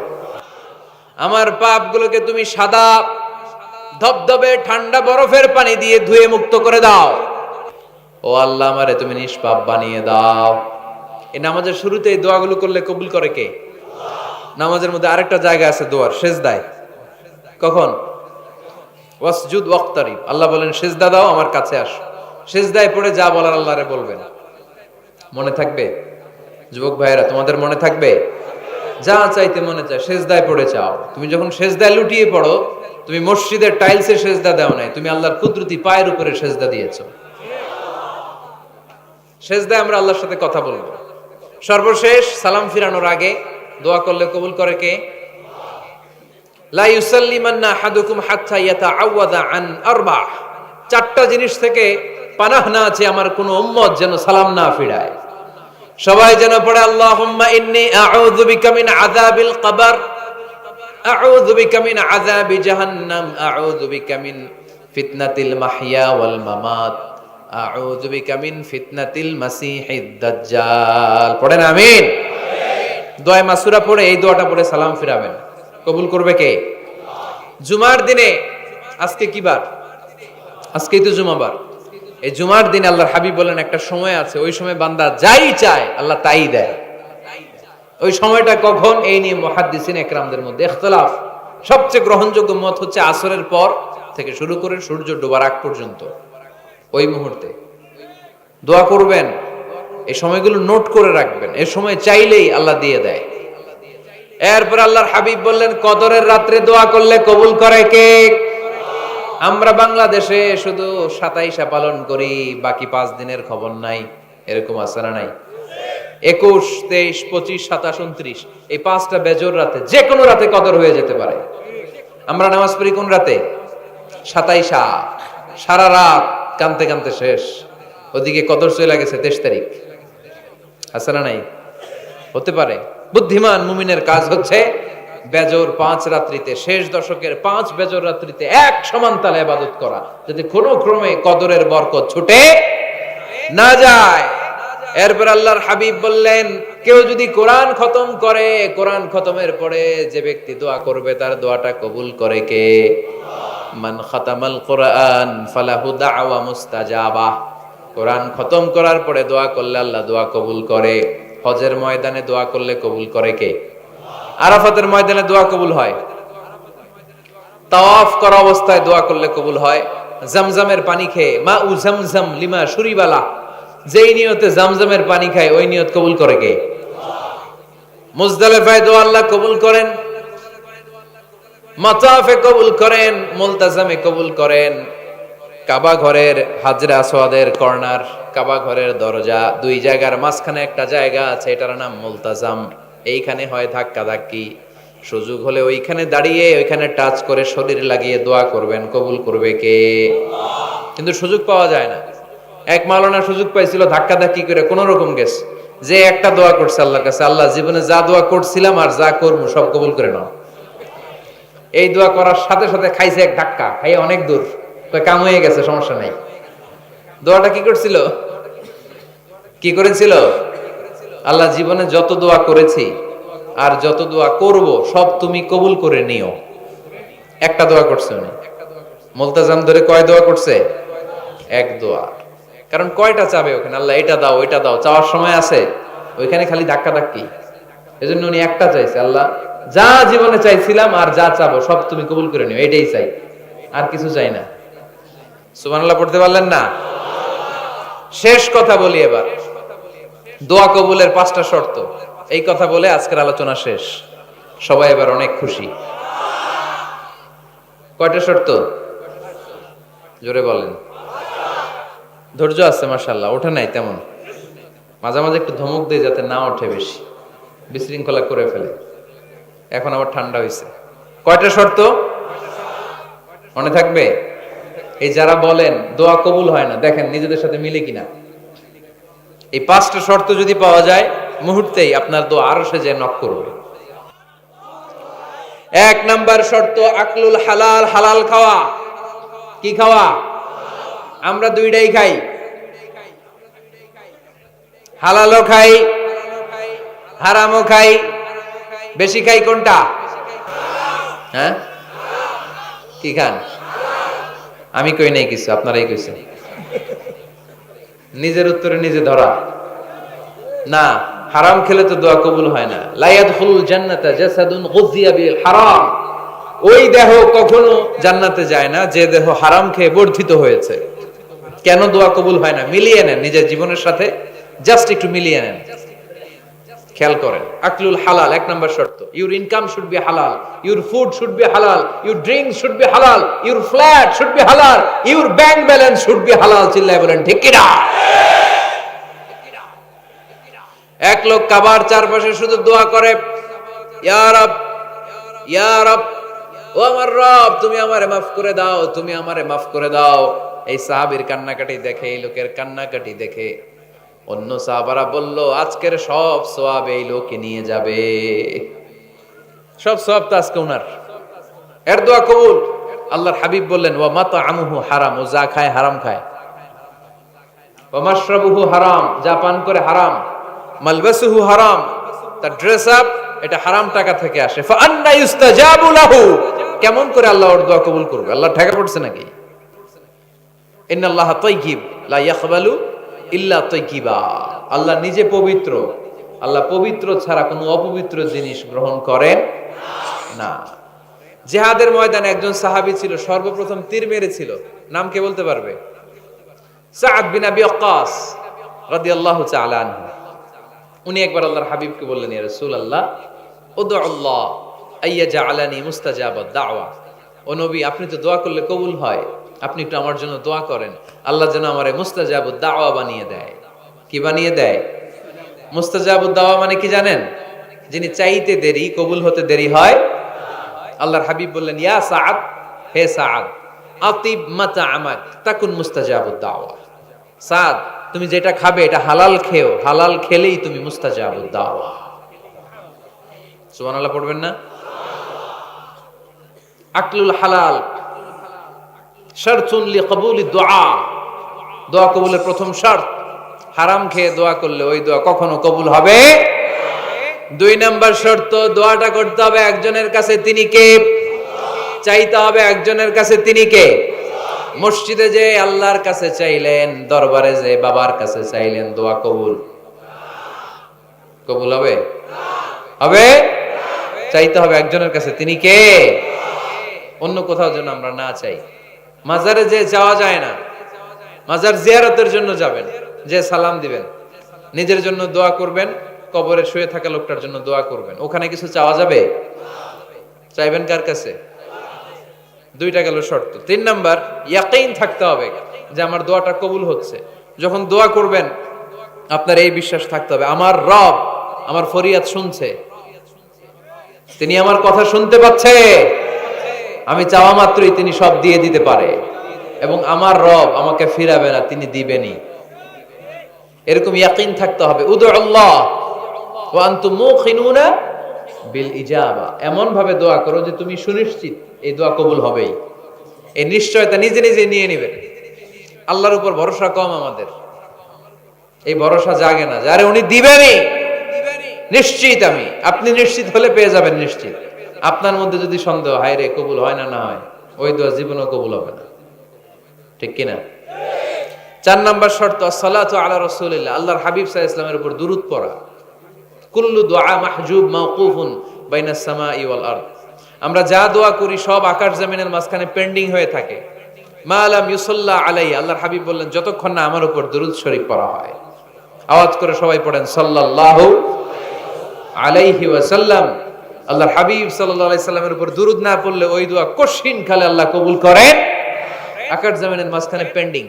আমার পাপগুলোকে তুমি সাদা ধবধবে ঠান্ডা বরফের পানি দিয়ে ধুয়ে মুক্ত করে দাও। ও আল্লাহ, আমারে তুমি নিষ্পাপ বানিয়ে দাও। এই নামাজের শুরুতে এই দোয়াগুলো করলে কবুল করে কে? নামাজের মধ্যে আরেকটা জায়গা আছে দোয়ার, সেজদায়। কখন? ওয়াসজুদ ওয়াক্তারিব। আল্লাহ বলেন সেজদা দাও, আমার কাছে আসো। সেজদায় পড়ে যা বলার আল্লাহরে বলবেন। মনে থাকবে? যুবক ভাইয়েরা, তোমাদের মনে থাকবে? যা চাইতে মনে চায় সেজদায় পড়ে চাও। তুমি যখন সেজদায় লুটিয়ে পড়ো, তুমি মসজিদের টাইলসে সেজদা দাও নাই, তুমি আল্লাহর কুদরতি পায়ের উপরে সেজদা দিয়েছো। সেজদায় আমরা আল্লাহর সাথে কথা বলবো। সর্বশেষ সালাম ফিরানোর আগে দোয়া করলে কবুল করে কে? লা ইউসাল্লিমান্না আহাদুকুম হাত্তা ইয়াতাআওয়াযা আন আরবা। চারটা জিনিস থেকে পানাহ না আছে আমার কোন উম্মত যেন সালাম না ফিরায়। সবাই যেন পড়ে আল্লাহুম্মা ইন্নী আউযু বিকা মিন আযাবিল কবর, আউযু বিকা মিন আযাবি জাহান্নাম, আউযু বিকা মিন ফিতনাতিল মাহইয়া ওয়াল মামাত, আউযু বিকা মিন ফিতনাতিল মাসিহিদ দাজ্জাল। পড়েন আমিন। দোয়া মাসুরা পড়ে এই দোয়াটা পড়ে সালাম ফিরাবেন। কবুল করবে কে? জুমার দিনে, আজকে কি বার? আজকেই তো জুমাবার। এই জুমার দিনে আল্লাহর হাবিব বলেন একটা সময় আছে, ওই সময় বান্দা যাই চায় আল্লাহ তাই দেয়। ওই সময়টা কখন? এই নিয়ে মুহাদ্দিসিন একরামদের মধ্যে ইখতিলাফ। সবচেয়ে গ্রহণযোগ্য মত হচ্ছে আসরের পর থেকে শুরু করে সূর্য ডোবার আগ পর্যন্ত। ওই মুহূর্তে দোয়া করবেন, এই সময়গুলো নোট করে রাখবেন। এই সময় চাইলেই আল্লাহ দিয়ে দেয়। এরপর আল্লাহর হাবিব বললেন কদরের রাত্রে দোয়া করলে কবুল করে কে? আমরা বাংলাদেশে শুধু 27 পালন করি, বাকি 5 দিনের খবর নাই। এরকম আছে না নাই? 21, 23, 25, 27, 29 এই 5টা বেজোর রাতে, যে কোনো রাতে কদর হয়ে যেতে পারে। আমরা নামাজ পড়ি কোন রাতে? 27। সারা রাত কানতে কানতে শেষ, ওদিকে কদর চলে গেছে 23 তারিখ। আছে না নাই? হতে পারে। বুদ্ধিমান মুমিনের কাজ হচ্ছে বেজর 5 রাত্রিতে, শেষ দশকের 5 বেজর রাত্রিতে এক সমান তালে ইবাদত করা, যাতে কোনো ক্রমে কদরের বরকত ছুটে না যায়। এরপর আল্লাহর হাবিব বললেন কেউ যদি কোরআন খতম করে, কোরআন খতমের পরে যে ব্যক্তি দোয়া করবে তার দোয়াটা কবুল করে কে? মান খাতামাল কোরআন ফালাহু দাওয়া মুস্তাজাবা। কোরআন খতম করার পরে দোয়া করলে আল্লাহ দোয়া কবুল করে। হজের ময়দানে দোয়া করলে কবুল করে কে? আরাফাতের ময়দানে দোয়া কবুল হয়। তাওয়াফ করা অবস্থায় দোয়া করলে কবুল হয়। জামজামের পানি খেয়ে, মা উ জামজাম লিমা শুরিবালা, যেই নিয়তে জামজামের পানি খায় ওই নিয়ত কবুল করে কে? মুজদালিফায় দোয়া আল্লাহ কবুল করেন, মাতাফে কবুল করেন, মুলতাজামে কবুল করেন। কাবা ঘরের হাজরে আসওয়াদের কর্নার, কাবা ঘরের দরজা, 2 জায়গার মাঝখানে একটা জায়গা আছে, এটার নাম মুলতাজাম। এইখানে হয় ধাক্কা ধাক্কি। সুযোগ হলে ওইখানে দাঁড়িয়ে ওইখানে টাচ করে শরীর লাগিয়ে দোয়া করবেন, কবুল করবে কে? কিন্তু সুযোগ পাওয়া যায় না। এক মাওলানা সুযোগ পাইছিল, ধাক্কা ধাক্কি করে কোন রকম গেছে, যে একটা দোয়া করছে আল্লাহর কাছে, আল্লাহ জীবনে যা দোয়া করছিলাম আর যা করবো সব কবুল করে নাও। এই দোয়া করার সাথে সাথে খাইছে এক ধাক্কা, খাইয়ে অনেক দূর, কাম হয়ে গেছে, সমস্যা নাই। দোয়াটা কি করছিল? কি করেছিল? আল্লাহ জীবনে যত দোয়া করেছি আর যত দোয়া করব সব তুমি কবুল করে নিও। একটা দোয়া করছে উনি। মুলতাজাম ধরে কয় দোয়া করছে? এক দোয়া। কারণ কয়টা চাবে ওখানে? আল্লাহ এটা দাও ওইটা দাও, চাওয়ার সময় আছে? ওইখানে খালি ধাক্কা ধাক্কি। এজন্য উনি একটা চাইছে, আল্লাহ যা জীবনে চাইছিলাম আর যা চাবো সব তুমি কবুল করে নিও, এটাই চাই, আর কিছু চাই না। সুবহানাল্লাহ পড়তে পারলেন না? শেষ কথা বলি এবার, দোয়া কবুলের 5টা শর্ত। এই কথা বলে আজকের আলোচনা শেষ। সবাই এবার অনেক খুশি। কয়টা শর্ত? জোরে বলেন। ধৈর্য আছে মাশাআল্লাহ, ওঠে নাই তেমন। মাঝে মাঝে একটু ধমক দেয় যাতে না ওঠে, বেশি বিশৃঙ্খলা করে ফেলে। এখন আবার ঠান্ডা হয়েছে। কয়টা শর্ত মনে থাকবে? এই যারা বলেন দোয়া কবুল হয় না, দেখেন নিজেদের সাথে মিলে কিনা। এই 5টা শর্ত যদি পাওয়া যায়, মুহূর্তেই আপনার দোয়া আরশে যে নক করবে। এক নাম্বার শর্ত আকলুল হালাল, হালাল খাওয়া। কি খাওয়া? আমরা দুইটাই খাই, হালালও খাই হারামও খাই। বেশি খাই কোনটা? হ্যাঁ, কি খান? আমি কই নাই কিছু, আপনারাই কইছেন। নিজের উত্তরে নিজে ধরা না। হারাম খেলে তো দোয়া কবুল হয় না। লা ইয়াদখুলুল জান্নাতা জাসাদুন গুযিয়া বিল হারাম। ওই দেহ কখনো জান্নাতে যায় না যে দেহ হারাম খেয়ে বর্ধিত হয়েছে। কেন দোয়া কবুল হয় না? মিলিয়ে নেন নিজের জীবনের সাথে, জাস্ট একটু মিলিয়ে নেন, খেয়াল করেন। আকলুল হালাল এক নাম্বার শর্ত। ইউর ইনকাম শুড বি হালাল, ইউর ফুড শুড বি হালাল, ইউর ড্রিঙ্ক শুড বি হালাল, ইউর ফ্ল্যাট শুড বি হালাল, your bank balance should be হালাল। চিল্লায় বলেন ঠিক কিনা? এক লোক কাবার চারপাশে শুধু দোয়া করে, ইয়া রব, ইয়া রব, ও আমার রব, তুমি আমারে মাফ করে দাও, তুমি আমারে মাফ করে দাও। এই সাহাবীর কান্নাকাটি দেখে, এই লোকের কান্নাকাটি দেখে অন্য সাহাবারা বলল, আজকের সব সওয়াব এই লোকে নিয়ে যাবে। সব সওয়াব তো আজকে ওনার। এর দোয়া কবুল। আল্লাহর হাবিব বললেন, ওয়া মাতআমুহু হারাম, ও যা খায় হারাম খায়। ওয়া মাশরাবুহু হারাম, যা পান করে হারাম। মালবাসুহু হারাম, তার ড্রেস আপ এটা হারাম টাকা থেকে আসে। ফা আন্না ইউস্তাজাবু লাহু, কেমন করে আল্লাহ ওর দোয়া কবুল করবে? আল্লাহ ঠেকা পড়ছে নাকি? ইন্নাল্লাহা তাইয়্যিব লা ইয়াকবালু ইল্লা তাইয়্যিবা। আল্লাহ নিজে পবিত্র, আল্লাহ পবিত্র ছাড়া কোনো অপবিত্র জিনিস গ্রহণ করেন না। জিহাদের ময়দানে একজন সাহাবী ছিল, সর্বপ্রথম তীর মেরেছিল। নাম কে বলতে পারবে? সাআদ বিন আবি ওয়াক্কাস রাদিয়াল্লাহু তাআলা আনহু। উনি একবার আল্লাহর হাবিবকে বললেন, ইয়া রাসূলুল্লাহ, উদউল্লাহ আইয়াজআলানি মুস্তাজাবাদ দাওয়া। ও নবী, আপনি তো দোয়া করলে কবুল হয়, আপনি একটু আমার জন্য দোয়া করেন, আল্লাহ যেন আমারে মুস্তাজাবুদ দাওয়া বানিয়ে দেয়। কি বানিয়ে দেয়? মুস্তাজাবুদ দাওয়া মানে কি জানেন? যিনি চাইতে দেরি, কবুল হতে দেরি হয়। আল্লাহর হাবিব বললেন, ইয়া সাআদ, হে সাআদ, আতিব মাতআমাক তাকুন মুস্তাজাবুদ দাওয়া। সাদ, তুমি যেটা খাবে এটা হালাল খেও, হালাল খেলেই তুমি মুস্তাজাবুদ দাওয়া। সুবহানাল্লাহ পড়বেন না? আকলুল হালাল শারতুন লিকবুলি দুআ, দোয়া কবুলের প্রথম শর্ত। হারাম খেয়ে দোয়া করলে ওই দোয়া কখনো কবুল হবে। দুই নাম্বার শর্ত, দোয়াটা করতে হবে একজনের কাছে, তিনি কে? চাইতে হবে একজনের কাছে, তিনি কে? মসজিদে যে আল্লাহর কাছে চাইলেন, দরবারে যে বাবার কাছে চাইলেন, দোয়া কবুল কবুল হবে? হবে? চাইতে হবে একজনের কাছে, তিনি কে? অন্য কোথাও যেন আমরা না চাই। মাজারে যে যাওয়া যায় না, মাজার জিয়ারতের জন্য যাবেন, যে সালাম দিবেন, নিজের জন্য দোয়া করবেন, কবরে শুয়ে থাকা লোকটার জন্য দোয়া করবেন। ওখানে কিছু চাওয়া যাবে? চাইবেন কার কাছে? দুইটা গেল শর্ত। তিন নাম্বার, ইয়াকিন থাকতে হবে যে আমার দোয়াটা কবুল হচ্ছে। যখন দোয়া করবেন আপনার এই বিশ্বাস থাকতে হবে, আমার রব আমার ফরিয়াদ শুনছে, তিনি আমার কথা শুনতে পাচ্ছে, আমি চাওয়া মাত্রই তিনি সব দিয়ে দিতে পারে, এবং আমার রব আমাকে ফিরাবে না, তিনি দিবেনই। এরকম ইয়াকিন থাকতে হবে। উদুল্লাহ ওয়া আনতুম মুকিনুনা বিল ইজাবা, এমন ভাবে দোয়া করো যে তুমি সুনিশ্চিত এই দোয়া কবুল হবেই। এই নিশ্চয়তা নিজে নিজে নিয়ে নেবেন। আল্লাহর উপর ভরসা কম আমাদের, এই ভরসা জাগে না, যারে উনি দিবেনই নিশ্চিত আমি। আপনি নিশ্চিত হলে পেয়ে যাবেন নিশ্চিত। আপনার মধ্যে যদি সন্দেহ, হায় রে কবুল হয় না, না হয়, ওই দোয়া জীবনও কবুল হবে না। ঠিক কিনা? চার নাম্বার শর্ত, আসসালাতু আলা রাসূলিল্লাহ, আল্লাহর হাবিব সাল্লাল্লাহু আলাইহি ওয়াসাল্লামের উপর দুরূদ পড়া। কুল্লু দুআ মাহজুব মাওকুফুন বাইনাস সামাই ওয়াল আরদ, আমরা যা দোয়া করি সব আকাশ জমিনের মাঝখানে পেন্ডিং হয়ে থাকে। মা লাম ইউসাল্লা আলাইহি, আল্লাহর হাবিব বললেন যতক্ষণ না আমার উপর দুরূদ শরীফ পড়া হয়। আওয়াজ করে সবাই পড়েন সাল্লাল্লাহু আলাইহি ওয়াসাল্লাম। আল্লাহর হাবিব সাল্লাল্লাহু আলাইহি সাল্লামের উপর দুরূদ না পড়লে ওই দোয়া কঠিন কালে আল্লাহ কবুল করেন। আকাশ জমিনের মাঝখানে পেন্ডিং।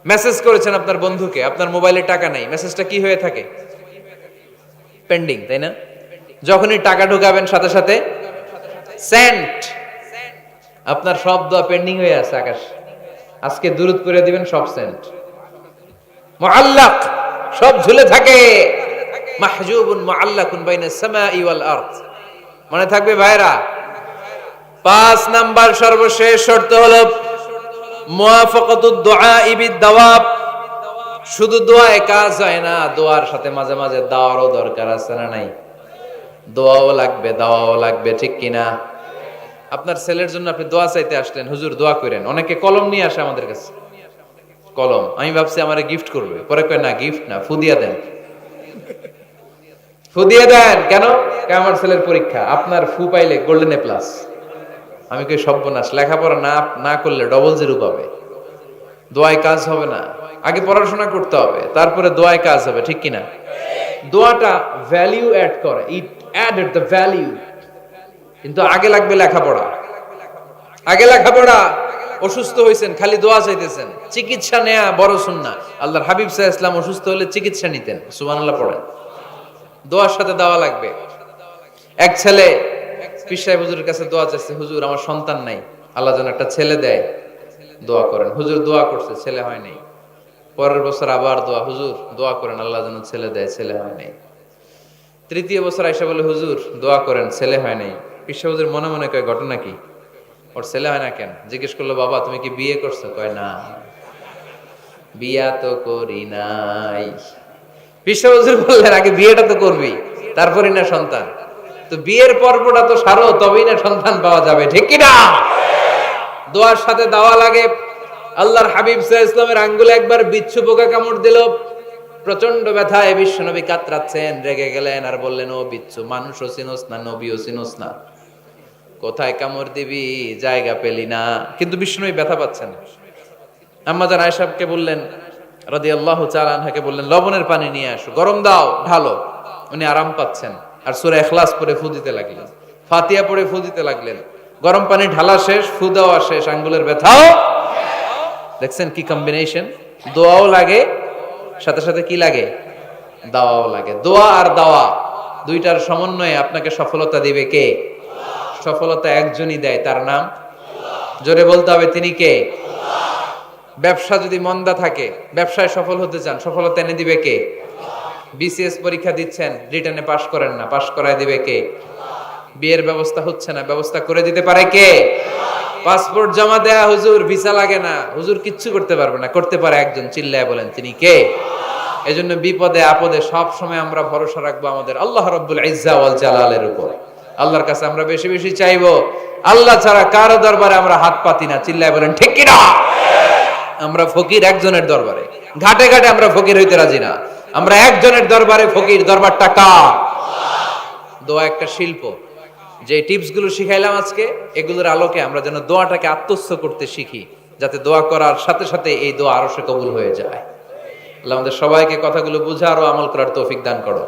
মেসেজ করেছেন আপনার বন্ধুকে, আপনার মোবাইলে টাকা নাই, মেসেজটা কি হয়ে থাকে? পেন্ডিং, তাই না? যখনই টাকা ঢুকাবেন সাথে সাথে সেন্ট, আপনার সব দোয়া পেন্ডিং হয়ে আছে আকাশ। আজকে দুরূদ পড়ে দিবেন, সব সেন্ট, মুআল্লাক, সব ঝুলে থাকে। মাহজুবুন মুআল্লাকুন বাইনাস সামাই ওয়াল আরদ, মনে থাকবে ভাইরা? 5 নাম্বার সর্বশেষ শর্ত হলো মুওয়াফাকাতুদ দুআ বিদ-দাওয়াব। শুধু দোয়ায় কাজ হয় না, দোয়ার সাথে মাঝে মাঝে দাওয়ারও দরকার আছে না নাই? দোয়াও লাগবে, দাওয়াও লাগবে, ঠিক কিনা? আপনার ছেলের জন্য আপনি দোয়া চাইতে আসলেন, হুজুর দোয়া করেন। অনেকে কলম নিয়ে আসে আমাদের কাছে, কলম। আমি ভাবছি আমারে গিফট করবে, পরে কয় না, গিফট না, ফুদিয়া দেন। ফুদিয়া দেন কেন? আমার ছেলের পরীক্ষা, আপনার ফু পাইলে গোল্ডেন এ প্লাস। আমি কই সর্বনাশ, লেখাপড়া না না করলে ডবল জিরো পাবে, দোয়ায় কাজ হবে না। আগে পড়াশোনা করতে হবে, তারপরে দোয়ায় কাজ হবে, ঠিক কিনা? দোয়াটা ভ্যালিউ অ্যাড করে, ইট অ্যাডেড দ্য ভ্যালিউ। কিন্তু আগে লাগবে লেখাপড়া, আগে লেখাপড়া। অসুস্থ হয়েছেন, খালি দোয়া চাইতেছেন, চিকিৎসা নেয়া বড় সুন্নাহ। আল্লাহর হাবিব সাল্লাল্লাহু আলাইহি ওয়াসাল্লাম অসুস্থ হলে চিকিৎসা নিতেন, সুবহানাল্লাহ পড়েন। দোয়ার সাথে দেওয়া লাগবে। এক ছেলে পীর সাহেব হুজুরের কাছে দোয়া চাইছে, হুজুর আমার সন্তান নাই, আল্লাহ যেন একটা ছেলে দেয়, দোয়া করেন। হুজুর দোয়া করছে, ছেলে হয় নাই। পরের বছর আবার দোয়া, হুজুর দোয়া করেন আল্লাহ যেন ছেলে দেয়, ছেলে হয় নাই। তৃতীয় বছর আইসা বলে, হুজুর দোয়া করেন, ছেলে হয় নাই। পীর সাহেব হুজুর মনে মনে কয়, ঘটনা কি? ওর ছেলে হয় না কেন? জিজ্ঞেস করলো, বাবা তুমি কি বিয়ে করছো? কয় না, বিয়া তো করি নাই। পীর সাহেব হুজুর বললেন, আগে বিয়েটা তো করবি, তারপরই না সন্তান। তো বিয়ের পর্বটা তো সারো, তবেই না সন্তান পাওয়া যাবে, ঠিক কিনা? দোয়ার সাথে দেওয়া লাগে। আল্লাহর হাবিব সাল্লাল্লাহু আলাইহি ওয়াসাল্লামের আঙ্গুলে একবার বিচ্ছু পোকা কামড় দিল, প্রচন্ড ব্যথায় বিশ্বনবী কাতরাচ্ছেন, রেগে গেলেন আর বললেন, ও বিচ্ছু, মানুষও চিনোস না, নবীও চিনোস না, কোথায় কামড় দিবি, জায়গা পেলি না। কিন্তু বিশ্বনবী ব্যথা পাচ্ছেন। আম্মা জান আয়েশাকে বললেন, রাদিয়াল্লাহু তাআলা আনহাকে বললেন, লবণের পানি নিয়ে আসো, গরম দাও, ঢালো। উনি আরাম পাচ্ছেন, আর সূরা ইখলাস পড়ে ফু দিতে লাগলেন, ফাতিহা পড়ে ফু দিতে লাগলেন। গরম পানি ঢালা শেষ, ফু দেওয়া শেষ, আঙ্গুলের ব্যথাও। দেখছেন কি কম্বিনেশন? দোয়াও লাগে, সাথে সাথে কি লাগে? দাওয়াও লাগে। দোয়া আর দাওয়া দুইটার সমন্বয়ে আপনাকে সফলতা দিবে কে? সফলতা একজনই দেয়, তার নাম, জোরে বলতে হবে, তিনি কে? ব্যবসা যদি মন্দা থাকে, ব্যবসায় সফল হতে চান, সফলতা এনে দিবে কে? বিসিএস পরীক্ষা দিচ্ছেন, রিটেনে পাশ করেন না, পাশ করায় দিবে কে? বিয়ের ব্যবস্থা হচ্ছে না, ব্যবস্থা করে দিতে পারে কে? পাসপোর্ট জমা দেয়া, হুজুর ভিসা লাগে না, হুজুর কিচ্ছু করতে পারবে না, করতে পারে একজন, চিল্লায় বলেন তিনি কে? এজন্য বিপদে আপদে সব সময় আমরা ভরসা রাখবো আমাদের আল্লাহ রাব্বুল ইজ্জা ওয়াল জালালের উপর। আল্লাহর কাছে আমরা বেশি বেশি চাইবো। আল্লাহ ছাড়া কারো দরবারে আমরা হাত পাতি না, চিল্লায় বলেন ঠিক কি না? আমরা ফকির একজনের দরবারে, ঘাটে ঘাটে আমরা ফকির হইতে রাজি না, আমরা একজনের দরবারে ফকির। দরবারটা কার? দোয়া একটা শিল্প। যে টিপস গুলো শিখাইলাম আজকে, এগুলোর আলোকে আমরা যেন দোয়াটাকে আত্মস্থ করতে শিখি, যাতে দোয়া করার সাথে সাথে এই দোয়া আরো সে কবুল হয়ে যায়। আল্লাহ আমাদের সবাইকে কথাগুলো বুঝা আরো আমল করার তৌফিক দান করো।